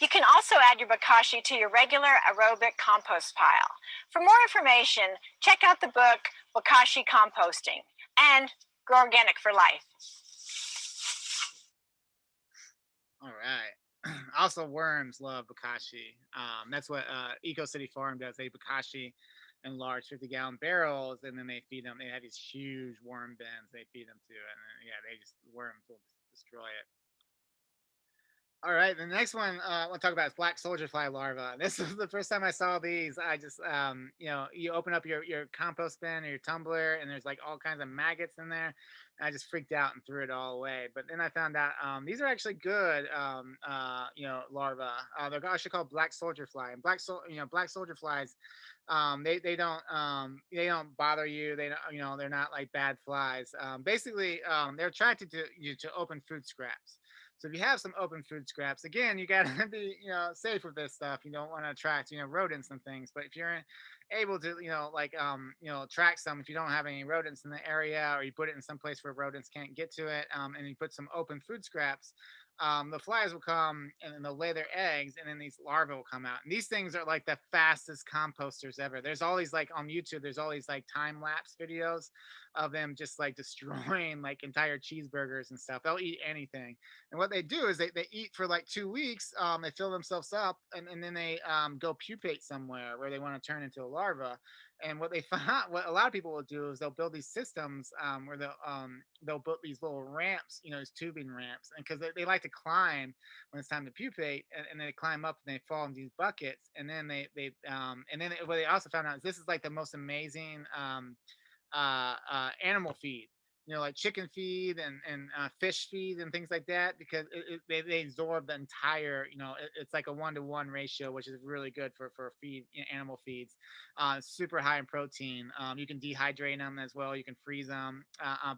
You can also add your bokashi to your regular aerobic compost pile. For more information, check out the book Bokashi Composting and Grow Organic for Life.
All right. Also, worms love bokashi. That's what Eco City Farm does. They bokashi in large 50-gallon barrels, and then they feed them. They have these huge worm bins they feed them to, and then, yeah, they just worms will just destroy it. All right, the next one I want to talk about is black soldier fly larva. This was the first time I saw these. I just, you open up your compost bin or your tumbler, and there's like all kinds of maggots in there. And I just freaked out and threw it all away. But then I found out these are actually good, larvae. They're actually called black soldier fly, and black soldier flies. They don't bother you. They don't, they're not like bad flies. Basically, they're attracted to you to open food scraps. So if you have some open food scraps, again, you got to be, safe with this stuff. You don't want to attract, rodents and things. But if you're able to, track some, if you don't have any rodents in the area, or you put it in some place where rodents can't get to it, and you put some open food scraps, the flies will come and then they'll lay their eggs, and then these larvae will come out. And these things are like the fastest composters ever. There's all these like on YouTube, there's all these like time lapse videos of them just like destroying like entire cheeseburgers and stuff. They'll eat anything. And what they do is they eat for like 2 weeks. They fill themselves up, and then they go pupate somewhere where they want to turn into a larva. And what they find, what a lot of people will do is they'll build these systems where they'll build these little ramps, these tubing ramps, and because they like to climb when it's time to pupate, and they climb up and they fall in these buckets, and then what they also found out is this is like the most amazing animal feed, like chicken feed and fish feed and things like that, because they absorb the entire, it's like a 1-to-1 ratio, which is really good for feed, animal feeds. Super high in protein. You can dehydrate them as well. You can freeze them,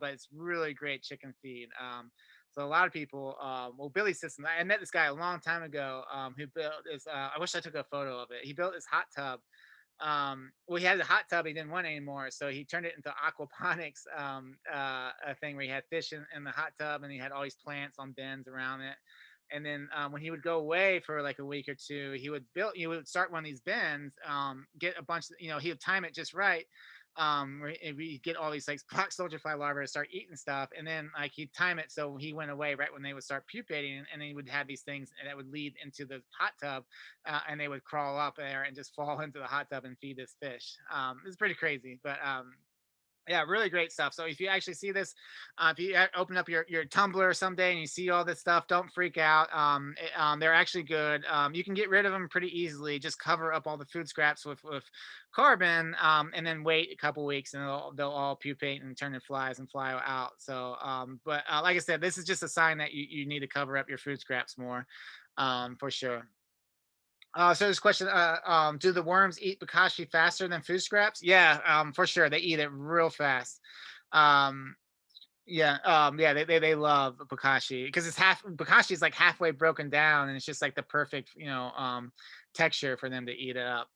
but it's really great chicken feed. So a lot of people, Billy System. I met this guy a long time ago who built this. I wish I took a photo of it. He built this hot tub. Well, he had a hot tub he didn't want anymore, so he turned it into aquaponics, a thing where he had fish in the hot tub, and he had all these plants on bins around it. And then when he would go away for like a week or two, he would start one of these bins, get a bunch of, he would time it just right, where we get all these like black soldier fly larvae to start eating stuff, and then like he'd time it so he went away right when they would start pupating, and then he would have these things that would lead into the hot tub, and they would crawl up there and just fall into the hot tub and feed this fish. It's pretty crazy, but yeah, really great stuff. So if you actually see this, if you open up your Tumblr someday and you see all this stuff, don't freak out. They're actually good. You can get rid of them pretty easily. Just cover up all the food scraps with carbon, and then wait a couple weeks, and they'll all pupate and turn into flies and fly out. So, but like I said, this is just a sign that you need to cover up your food scraps more, for sure. So this question, do the worms eat bokashi faster than food scraps? Yeah, for sure. They eat it real fast. Um, yeah, they love bokashi because bokashi is like halfway broken down, and it's just like the perfect, texture for them to eat it up.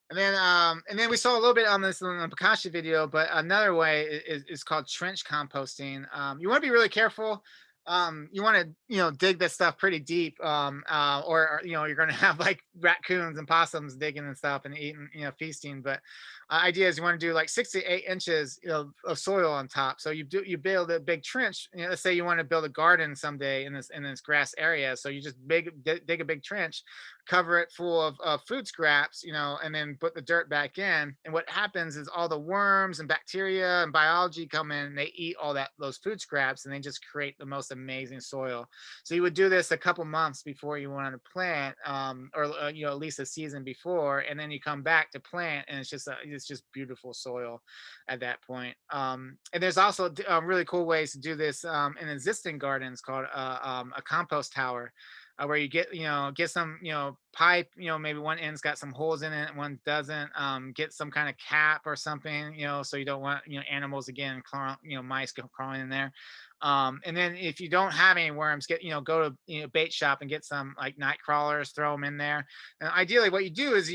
And then we saw a little bit on this on the bokashi video, but another way is called trench composting. You want to be really careful. you want to dig this stuff pretty deep, or you're going to have like raccoons and possums digging and stuff and eating, feasting. But idea is you want to do like 6 to 8 inches of soil on top. So you build a big trench. Let's say you want to build a garden someday in this grass area. So you just dig a big trench, cover it full of food scraps, and then put the dirt back in. And what happens is all the worms and bacteria and biology come in and they eat all those food scraps, and they just create the most amazing soil. So you would do this a couple months before you want to plant, or at least a season before, and then you come back to plant, and it's just beautiful soil at that point. And there's also really cool ways to do this in existing gardens called a compost tower, where you get some pipe, maybe one end's got some holes in it, one doesn't. Get some kind of cap or something, so you don't want animals again, mice crawling in there. And then if you don't have any worms, go to bait shop and get some like night crawlers, throw them in there. And ideally what you do is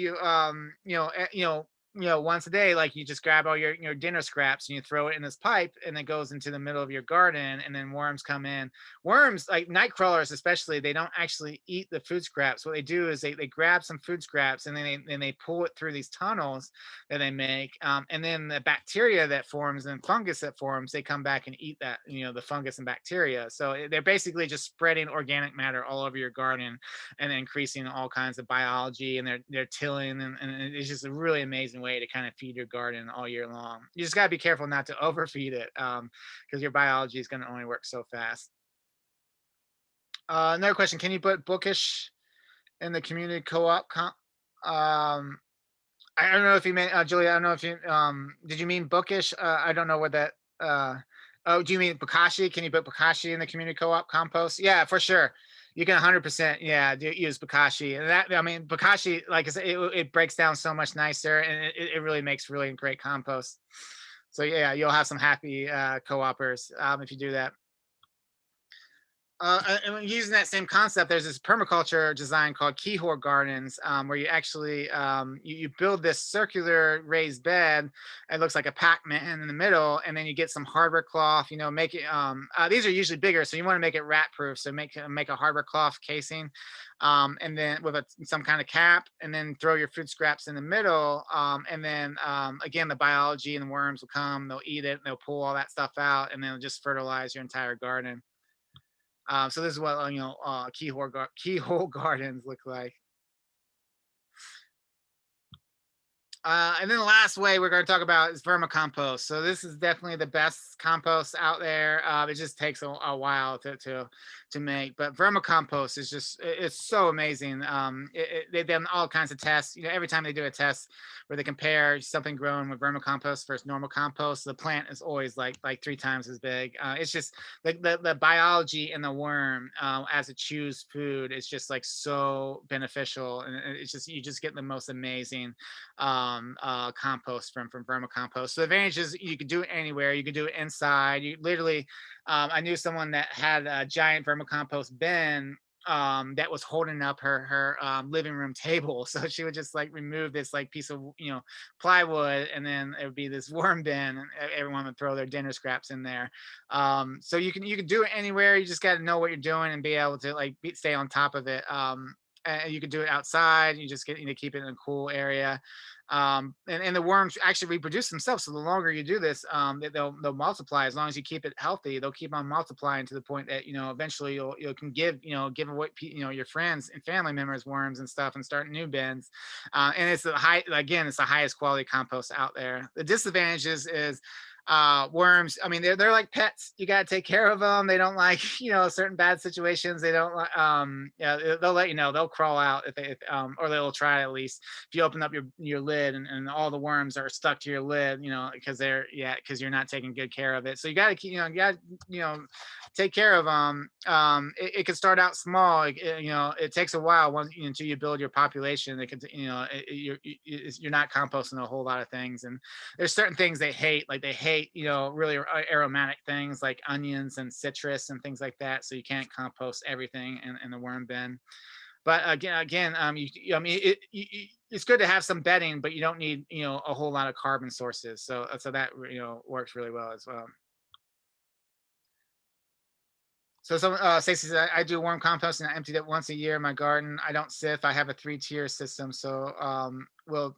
once a day, like you just grab all your dinner scraps and you throw it in this pipe, and it goes into the middle of your garden, and then worms come in. Worms, like night crawlers especially, they don't actually eat the food scraps. What they do is they grab some food scraps, and then they pull it through these tunnels that they make, and then the bacteria that forms and fungus that forms, they come back and eat that, the fungus and bacteria. So they're basically just spreading organic matter all over your garden and increasing all kinds of biology, and they're tilling, and it's just a really amazing way to kind of feed your garden all year long. You just got to be careful not to overfeed it, because your biology is going to only work so fast. Another question: can you put bookish in the community co-op? I don't know if you meant, Julia. I don't know if you did you mean bookish? I don't know what that. Oh, do you mean bokashi? Can you put bokashi in the community co-op compost? Yeah, for sure. You can 100%. Yeah, use bokashi, and that, I mean, bokashi, like I said, it breaks down so much nicer, and it really makes really great compost. So yeah, you'll have some happy co-opers if you do that. And using that same concept, there's this permaculture design called keyhole gardens, where you actually you build this circular raised bed. It looks like a Pac-Man in the middle, and then you get some hardware cloth. Make it. These are usually bigger, so you want to make it rat proof. So make a hardware cloth casing, and then with some kind of cap, and then throw your food scraps in the middle, and then again the biology and the worms will come. They'll eat it, and they'll pull all that stuff out, and then they'll just fertilize your entire garden. So this is what keyhole gardens look like. And then the last way we're going to talk about is vermicompost. So this is definitely the best compost out there. It just takes a while to make, but vermicompost is it's so amazing. They've done all kinds of tests. Every time they do a test where they compare something grown with vermicompost versus normal compost, the plant is always like 3 times as big. It's just the biology in the worm as it chews food is just like so beneficial, and it's just you just get the most amazing compost from vermicompost. So the advantage is you can do it anywhere. You can do it inside. You literally, I knew someone that had a giant vermicompost bin that was holding up her living room table. So she would just like remove this like piece of plywood, and then it would be this worm bin, and everyone would throw their dinner scraps in there. So you can do it anywhere. You just got to know what you're doing and be able to like stay on top of it. And you can do it outside. You just keep it in a cool area, and the worms actually reproduce themselves. So the longer you do this, they'll multiply. As long as you keep it healthy, they'll keep on multiplying to the point that eventually you can give away your friends and family members worms and stuff, and start new bins. And it's it's the highest quality compost out there. The disadvantages is worms, I mean, they're like pets. You got to take care of them. They don't like certain bad situations. They don't like yeah, they'll let you know. They'll crawl out or they'll try at least. If you open up your lid, and all the worms are stuck to your lid, because you're not taking good care of it. So you got to keep take care of them. It can start out small. It takes a while until you build your population. It could you're not composting a whole lot of things, and there's certain things they hate, like they hate really aromatic things like onions and citrus and things like that. So you can't compost everything in the worm bin. But again, it's good to have some bedding, but you don't need a whole lot of carbon sources. So that works really well as well. So some Stacey said I do warm composting. I emptied it once a year in my garden. I don't sift. I have a 3-tier system. So we'll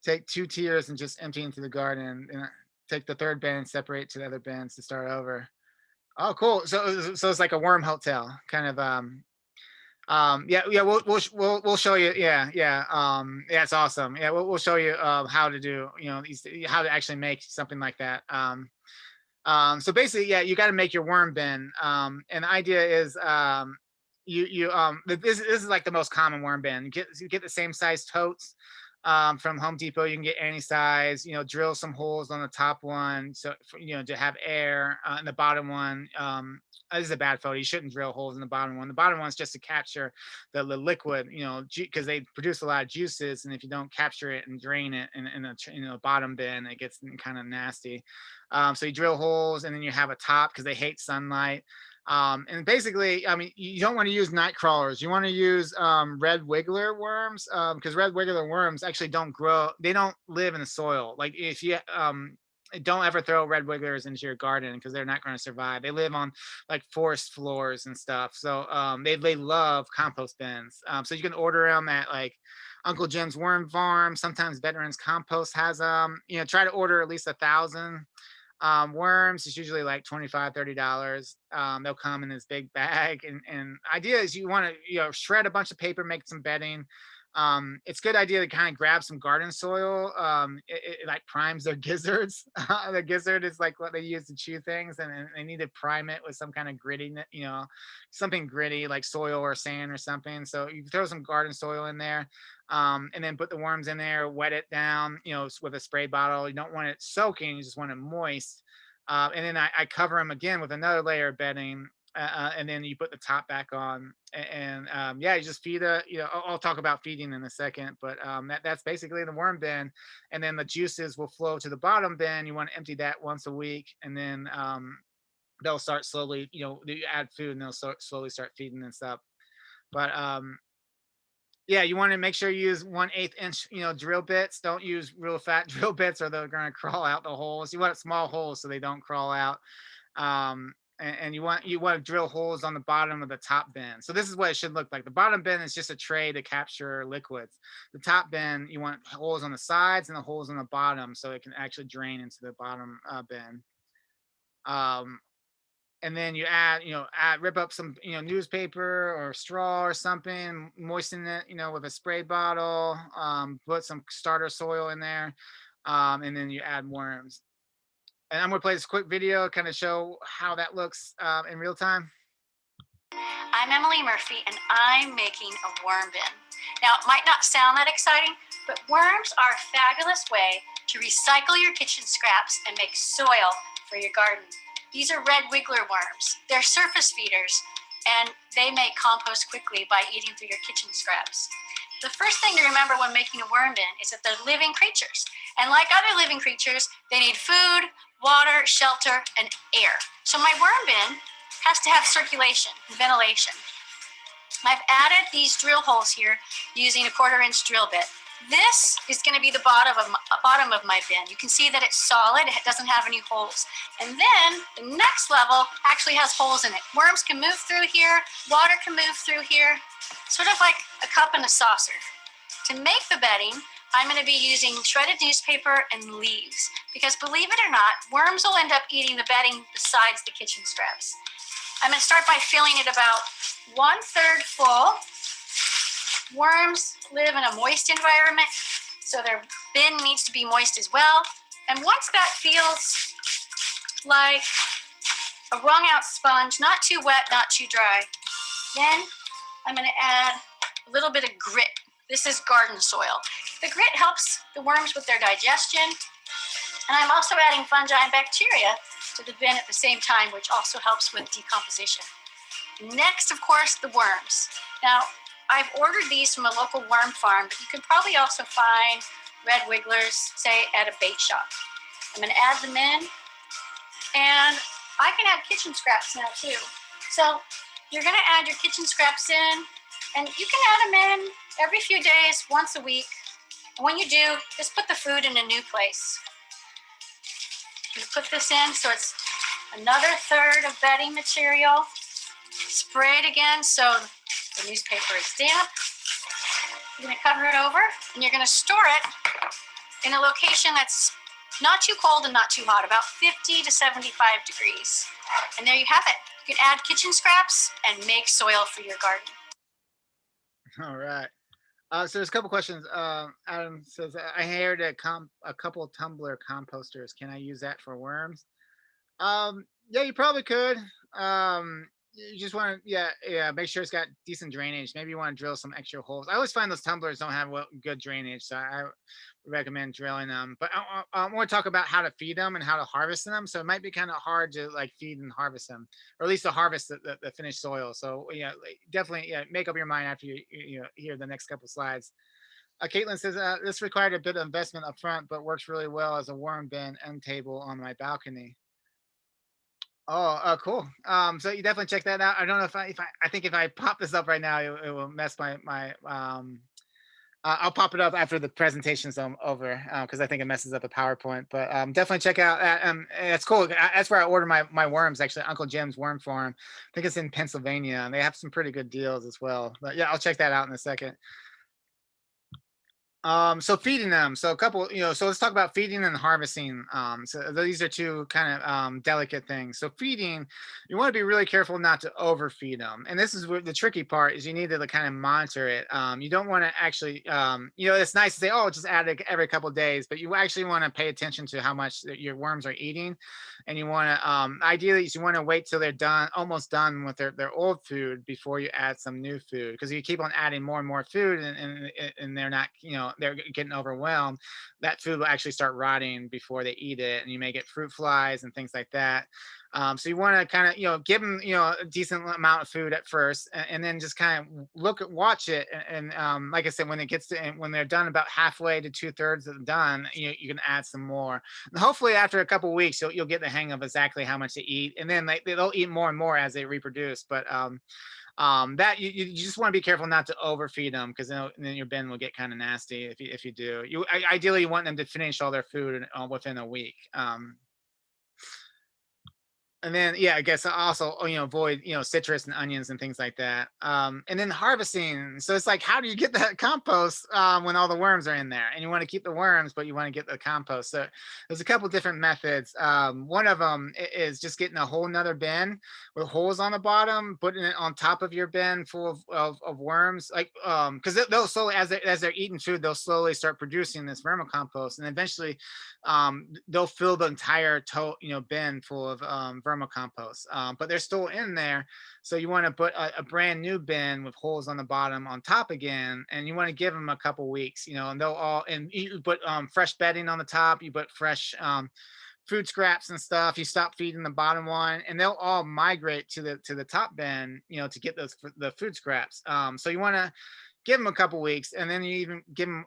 take 2 tiers and just empty into the garden, and take the third bin and separate to the other bins to start over. Oh, cool. So it's like a worm hotel kind of. Yeah, we'll show you. Yeah, it's awesome. Yeah, we'll show you how to do, how to actually make something like that. So basically, yeah, you got to make your worm bin. And the idea is, this is like the most common worm bin. You get the same size totes from Home Depot. You can get any size. Drill some holes on the top one, so to have air. And the bottom one, this is a bad photo. You shouldn't drill holes in the bottom one. The bottom one's just to capture the liquid, because they produce a lot of juices, and if you don't capture it and drain it in a bottom bin, it gets kind of nasty. So you drill holes, and then you have a top because they hate sunlight. And basically, I mean, you don't want to use night crawlers. You want to use red wiggler worms, because red wiggler worms actually don't grow. They don't live in the soil. Like if you don't ever throw red wigglers into your garden because they're not going to survive. They live on like forest floors and stuff. So they love compost bins. So you can order them at like Uncle Jim's Worm Farm. Sometimes Veterans Compost has them. Try to order at least 1,000 worms. Is usually like $25-$30. They'll come in this big bag, and idea is you want to shred a bunch of paper, make some bedding. It's a good idea to kind of grab some garden soil. It like primes their gizzards. The gizzard is like what they use to chew things, and they need to prime it with some kind of gritty, something gritty like soil or sand or something. So you throw some garden soil in there, and then put the worms in there, wet it down, with a spray bottle. You don't want it soaking; you just want it moist. And then I cover them again with another layer of bedding, and then you put the top back on, and yeah, you just feed it. I'll talk about feeding in a second, but that's basically the worm bin, and then the juices will flow to the bottom bin. You want to empty that once a week, and then they'll start slowly. You add food, and they'll slowly start feeding and stuff. But yeah, you want to make sure you use 1/8 inch, drill bits. Don't use real fat drill bits, or they're going to crawl out the holes. You want small holes so they don't crawl out. And you want to drill holes on the bottom of the top bin. So this is what it should look like. The bottom bin is just a tray to capture liquids. The top bin, you want holes on the sides and the holes on the bottom so it can actually drain into the bottom bin. Um, and then you rip up some newspaper or straw or something, moisten it with a spray bottle, put some starter soil in there, and then you add worms. And I'm gonna play this quick video, kind of show how that looks in real time.
I'm Emily Murphy, and I'm making a worm bin. Now, it might not sound that exciting, but worms are a fabulous way to recycle your kitchen scraps and make soil for your garden. These are red wiggler worms. They're surface feeders, and they make compost quickly by eating through your kitchen scraps. The first thing to remember when making a worm bin is that they're living creatures. And like other living creatures, they need food, water, shelter, and air. So my worm bin has to have circulation and ventilation. I've added these drill holes here using a 1/4 inch drill bit. This is going to be the bottom of my bin. You can see that it's solid. It doesn't have any holes. And then the next level actually has holes in it. Worms can move through here. Water can move through here. Sort of like a cup and a saucer. To make the bedding, I'm going to be using shredded newspaper and leaves. Because believe it or not, worms will end up eating the bedding besides the kitchen scraps. I'm going to start by filling it about 1/3 full. Worms live in a moist environment, so their bin needs to be moist as well. And once that feels like a wrung out sponge, not too wet, not too dry, then I'm going to add a little bit of grit. This is garden soil. The grit helps the worms with their digestion, and I'm also adding fungi and bacteria to the bin at the same time, which also helps with decomposition. Next, of course, the worms. Now, I've ordered these from a local worm farm, but you can probably also find red wigglers, say, at a bait shop. I'm going to add them in, and I can add kitchen scraps now too. So you're going to add your kitchen scraps in, and you can add them in every few days, once a week. And when you do, just put the food in a new place. You put this in, so it's another 1/3 of bedding material. Spray it again so the newspaper is damp. You're going to cover it over, and you're going to store it in a location that's not too cold and not too hot, about 50 to 75 degrees. And there you have it. You can add kitchen scraps and make soil for your garden.
All right. So there's a couple questions. Adam says, I hired a couple tumbler composters. Can I use that for worms? Yeah, you probably could. You just want to, yeah, make sure it's got decent drainage. Maybe you want to drill some extra holes. I always find those tumblers don't have good drainage, so I recommend drilling them. But I want to talk about how to feed them and how to harvest them. So it might be kind of hard to like feed and harvest them, or at least to harvest the finished soil. So yeah, definitely, yeah, make up your mind after you hear the next couple slides. Caitlin says this required a bit of investment up front, but works really well as a worm bin end table on my balcony. Oh, cool. So you definitely check that out. I don't know if I think if I pop this up right now, it will mess my. I'll pop it up after the presentation's over because I think it messes up the PowerPoint. But definitely check out. It's cool. That's where I order my worms. Actually, Uncle Jim's Worm Farm. I think it's in Pennsylvania, and they have some pretty good deals as well. But yeah, I'll check that out in a second. So feeding them. So a couple, so let's talk about feeding and harvesting. So these are two kind of delicate things. So feeding, you want to be really careful not to overfeed them. And this is where the tricky part is you need to like, kind of monitor it. You don't want to actually, it's nice to say, oh, just add it every couple of days, but you actually want to pay attention to how much your worms are eating. And you want to, ideally, you want to wait till they're done, almost done with their old food before you add some new food. Because you keep on adding more and more food and they're not, they're getting overwhelmed, that food will actually start rotting before they eat it, and you may get fruit flies and things like that. So you want to kind of give them a decent amount of food at first, and then just kind of watch it, and like I said, when it gets to when they're done about halfway to 2/3 of done, you can add some more. And hopefully after a couple of weeks you'll get the hang of exactly how much they eat, and then they'll eat more and more as they reproduce. But that you just want to be careful not to overfeed them because then your bin will get kind of nasty if you do. Ideally you want them to finish all their food within a week. And then, yeah, I guess also, avoid, citrus and onions and things like that. And then harvesting. So it's like, how do you get that compost when all the worms are in there? And you want to keep the worms, but you want to get the compost. So there's a couple different methods. One of them is just getting a whole nother bin with holes on the bottom, putting it on top of your bin full of worms. Like, because they'll slowly, as they're eating food, they'll slowly start producing this vermicompost. And eventually they'll fill the entire bin full of vermicompost, but they're still in there. So you want to put a brand new bin with holes on the bottom on top again, and you want to give them a couple weeks, and they'll all, and you put fresh bedding on the top, you put fresh food scraps and stuff. You stop feeding the bottom one, and they'll all migrate to the top bin, to get the food scraps. So you want to give them a couple weeks, and then you even give them,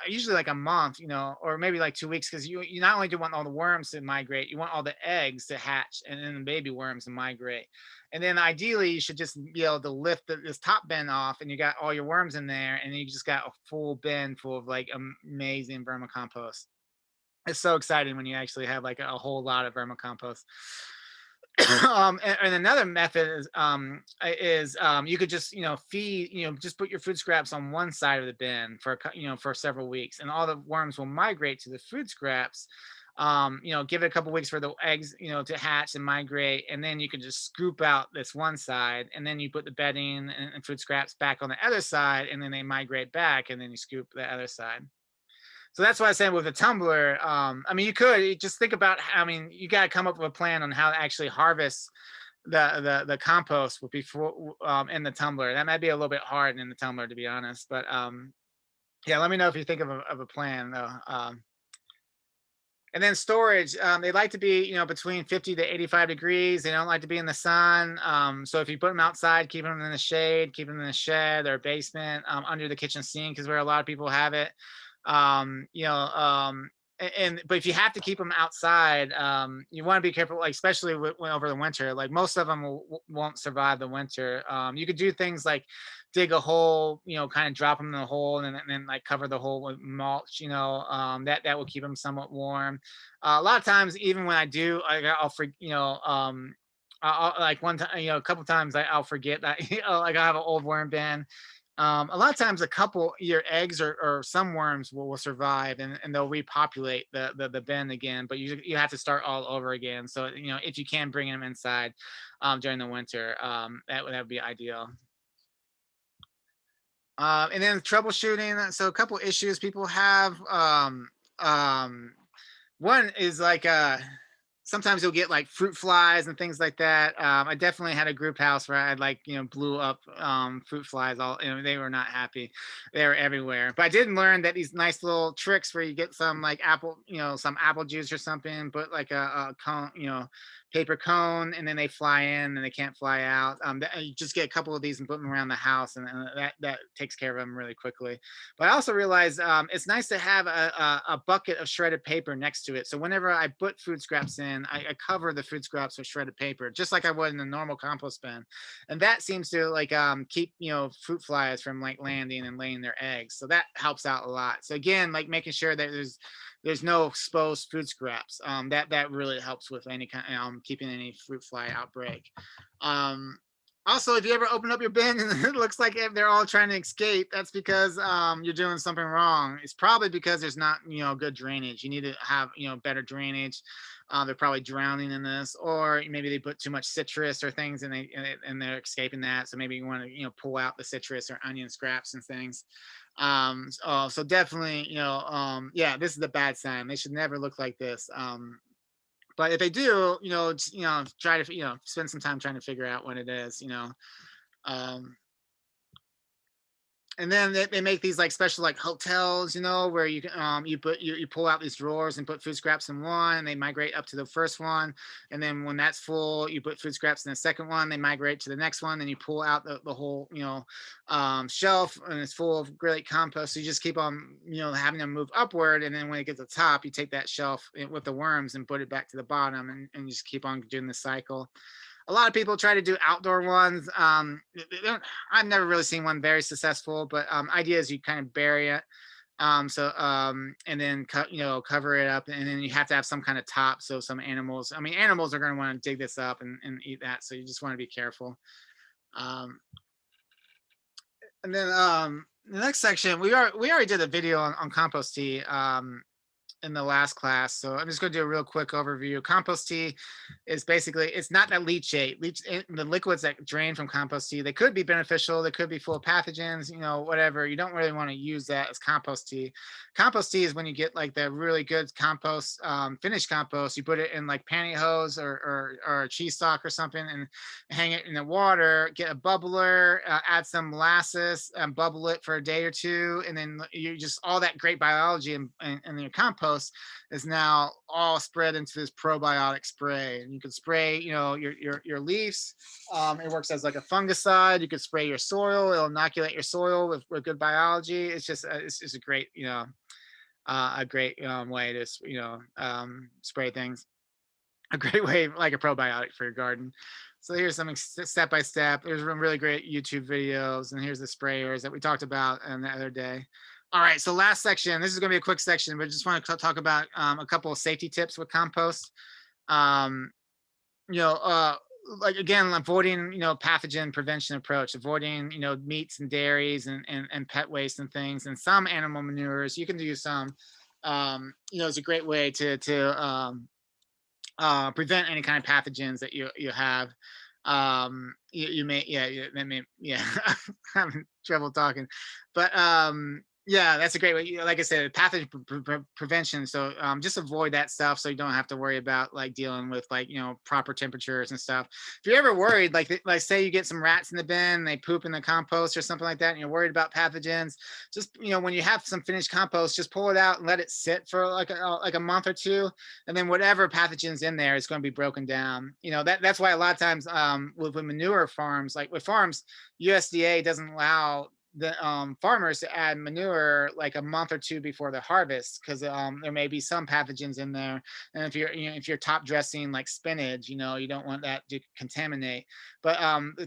usually like a month, or maybe like 2 weeks, because you not only do want all the worms to migrate, you want all the eggs to hatch, and then the baby worms to migrate. And then ideally, you should just be able to lift this top bin off, and you got all your worms in there, and you just got a full bin full of like amazing vermicompost. It's so exciting when you actually have like a whole lot of vermicompost. And another method is you could just feed just put your food scraps on one side of the bin for for several weeks, and all the worms will migrate to the food scraps. Give it a couple weeks for the eggs to hatch and migrate, and then you can just scoop out this one side, and then you put the bedding and food scraps back on the other side, and then they migrate back, and then you scoop the other side. So that's why I said with a tumbler, you could just think about, you got to come up with a plan on how to actually harvest the compost before in the tumbler. That might be a little bit hard in the tumbler, to be honest. But yeah, let me know if you think of a plan though. And then storage, they like to be, between 50 to 85 degrees. They don't like to be in the sun. So if you put them outside, keep them in the shade, keep them in the shed or basement, under the kitchen sink is where a lot of people have it. um, you know, um, but if you have to keep them outside, you want to be careful, like especially over the winter. Like most of them won't survive the winter. You could do things like dig a hole, kind of drop them in the hole, and then like cover the hole with mulch. That will keep them somewhat warm. A lot of times, even when I do, I'll like one time, a couple times I'll forget that, like I have an old worm bin. A lot of times, a couple your eggs or some worms will survive and they'll repopulate the bin again. But you have to start all over again. So if you can bring them inside during the winter, that would be ideal. And then troubleshooting. So a couple issues people have. Um, One is like sometimes you'll get like fruit flies and things like that. I definitely had a group house where I had like blew up fruit flies. All they were not happy. They were everywhere. But I did learn that these nice little tricks where you get some like apple, some apple juice or something, put like a cone, paper cone, and then they fly in and they can't fly out. You just get a couple of these and put them around the house, and that takes care of them really quickly. But I also realized it's nice to have a bucket of shredded paper next to it. So whenever I put food scraps in, I cover the food scraps with shredded paper, just like I would in a normal compost bin. And that seems to like keep fruit flies from like landing and laying their eggs. So that helps out a lot. So again, like making sure that there's no exposed food scraps. That really helps with any kind keeping any fruit fly outbreak. Um, Also, if you ever open up your bin and it looks like they're all trying to escape, that's because you're doing something wrong. It's probably because there's not good drainage. You need to have better drainage. They're probably drowning in this, or maybe they put too much citrus or things, and they're escaping that. So maybe you want to pull out the citrus or onion scraps and things. So definitely yeah, this is the bad sign. They should never look like this. But if they do, try to spend some time trying to figure out what it is. Um, and then they make these like special like hotels, where you can you pull out these drawers and put food scraps in one, and they migrate up to the first one, and then when that's full, you put food scraps in the second one, they migrate to the next one, then you pull out the whole shelf, and it's full of great compost. So you just keep on having them move upward, and then when it gets to the top, you take that shelf with the worms and put it back to the bottom, and just keep on doing the cycle. A lot of people try to do outdoor ones. I've never really seen one very successful, but idea is you kind of bury it. And then cover it up, and then you have to have some kind of top. So some animals, I mean, animals are going to want to dig this up and eat that. So you just want to be careful. Um, and then the next section, we already did a video on compost tea. In the last class. So I'm just going to do a real quick overview. Compost tea is basically, it's not that leachate. The liquids that drain from compost tea, they could be beneficial. They could be full of pathogens, whatever. You don't really want to use that as compost tea. Compost tea is when you get like the really good compost, finished compost, you put it in like pantyhose or a cheese stock or something and hang it in the water, get a bubbler, add some molasses, bubble it for a day or two. And then you just, all that great biology in your compost is now all spread into this probiotic spray, and you can spray your leaves. It works as like a fungicide. You could spray your soil, it'll inoculate your soil with good biology. It's just it's just a great a great way to spray things, a great way, like a probiotic for your garden. So here's something step by step. There's some really great YouTube videos, and here's the sprayers that we talked about the other day. All right, so last section. This is going to be a quick section, but I just want to talk about a couple of safety tips with compost. Um, you know, uh, like again, avoiding pathogen prevention approach, avoiding meats and dairies and pet waste and things, and some animal manures. You can do some. It's a great way to prevent any kind of pathogens that you have. You may, yeah, that may, yeah, having trouble talking, but yeah, that's a great way. Like I said, pathogen prevention. So just avoid that stuff, so you don't have to worry about like dealing with like proper temperatures and stuff. If you're ever worried, like say you get some rats in the bin, they poop in the compost or something like that, and you're worried about pathogens, just when you have some finished compost, just pull it out and let it sit for like a month or two, and then whatever pathogens in there is going to be broken down. That's why a lot of times with manure farms, like with farms, USDA doesn't allow the farmers to add manure like a month or two before the harvest, because there may be some pathogens in there. And if if you're top dressing like spinach, you don't want that to contaminate. But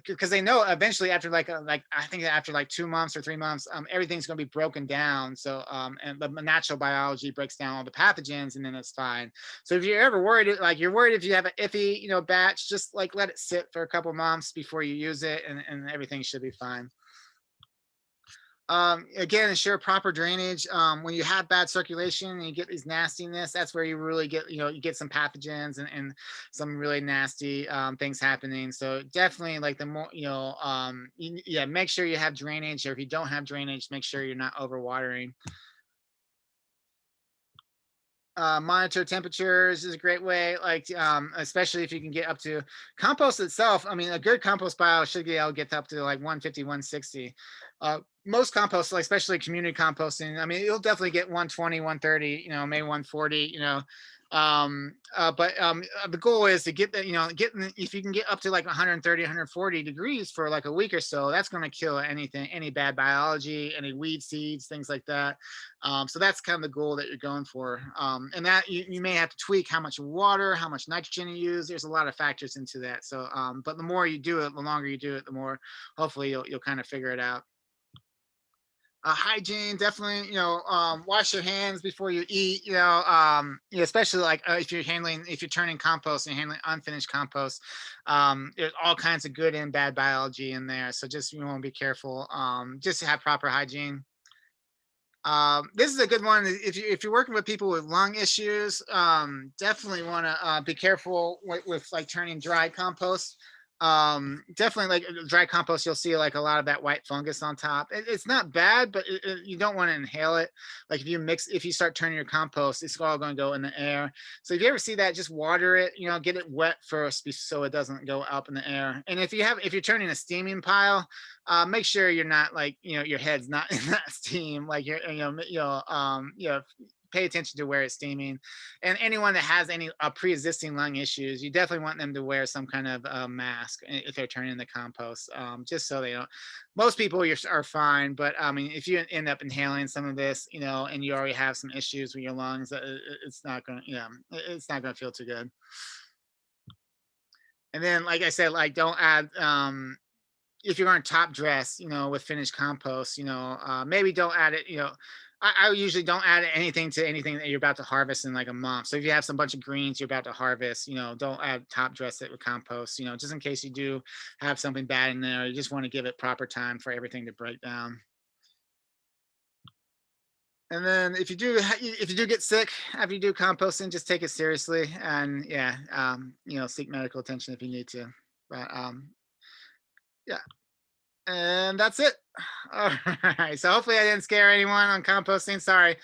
because they know eventually after like I think after like 2 months or 3 months, everything's going to be broken down. So and the natural biology breaks down all the pathogens, and then it's fine. So if you're ever worried, like you're worried if you have an iffy, batch, just like let it sit for a couple months before you use it, and everything should be fine. Again, ensure proper drainage. When you have bad circulation and you get these nastiness, that's where you really get, you get some pathogens, and some really nasty things happening. So definitely, like the more, yeah, make sure you have drainage, or if you don't have drainage, make sure you're not overwatering. Monitor temperatures is a great way, like especially if you can get up to compost itself. I mean, a good compost pile should be able to get up to like 150, 160. Most compost, like especially community composting, I mean, you'll definitely get 120, 130, maybe 140, but the goal is to get that, if you can get up to like 130, 140 degrees for like a week or so, that's going to kill anything, any bad biology, any weed seeds, things like that. So that's kind of the goal that you're going for. And that you may have to tweak how much water, how much nitrogen you use. There's a lot of factors into that. So, but the more you do it, the longer you do it, the more hopefully you'll kind of figure it out. Hygiene, definitely, wash your hands before you eat, especially like if you're turning compost and handling unfinished compost. There's all kinds of good and bad biology in there. So just, you want to be careful. Just to have proper hygiene. This is a good one. If you're working with people with lung issues, definitely want to be careful with like turning dry compost. Definitely like dry compost, you'll see like a lot of that white fungus on top. It's not bad, but you don't want to inhale it. Like if you start turning your compost, it's all going to go in the air. So if you ever see that, just water it. Get it wet first so it doesn't go up in the air. And if you're turning a steaming pile, make sure you're not like, your head's not in that steam, like pay attention to where it's steaming. And anyone that has any pre-existing lung issues, you definitely want them to wear some kind of mask if they're turning the compost, just so they don't. Most people are fine, but I mean, if you end up inhaling some of this, and you already have some issues with your lungs, it's not going to, it's not going to feel too good. And then, like I said, like don't add if you're going to top dress, with finished compost, maybe don't add it, I usually don't add anything to anything that you're about to harvest in like a month. So if you have some bunch of greens you're about to harvest, don't add top dress it with compost, just in case you do have something bad in there. You just want to give it proper time for everything to break down. And then if you do get sick after you do composting, just take it seriously, and yeah, seek medical attention if you need to. But yeah. And that's it. All right. So hopefully I didn't scare anyone on composting. Sorry.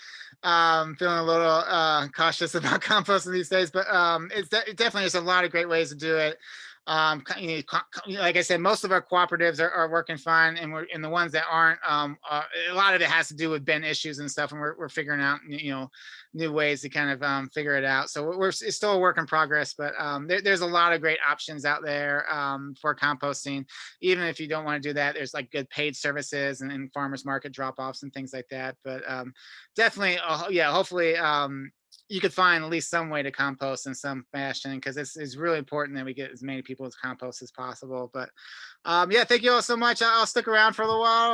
Feeling a little cautious about composting these days, but it definitely is a lot of great ways to do it. Like I said, most of our cooperatives are working fine, and the ones that aren't, a lot of it has to do with bin issues and stuff, and we're figuring out new ways to kind of figure it out. So it's still a work in progress, but there's a lot of great options out there for composting. Even if you don't want to do that, there's like good paid services and farmers market drop offs and things like that. But definitely, yeah, hopefully you could find at least some way to compost in some fashion, because it's really important that we get as many people as compost as possible. But yeah, thank you all so much. I'll stick around for a little while.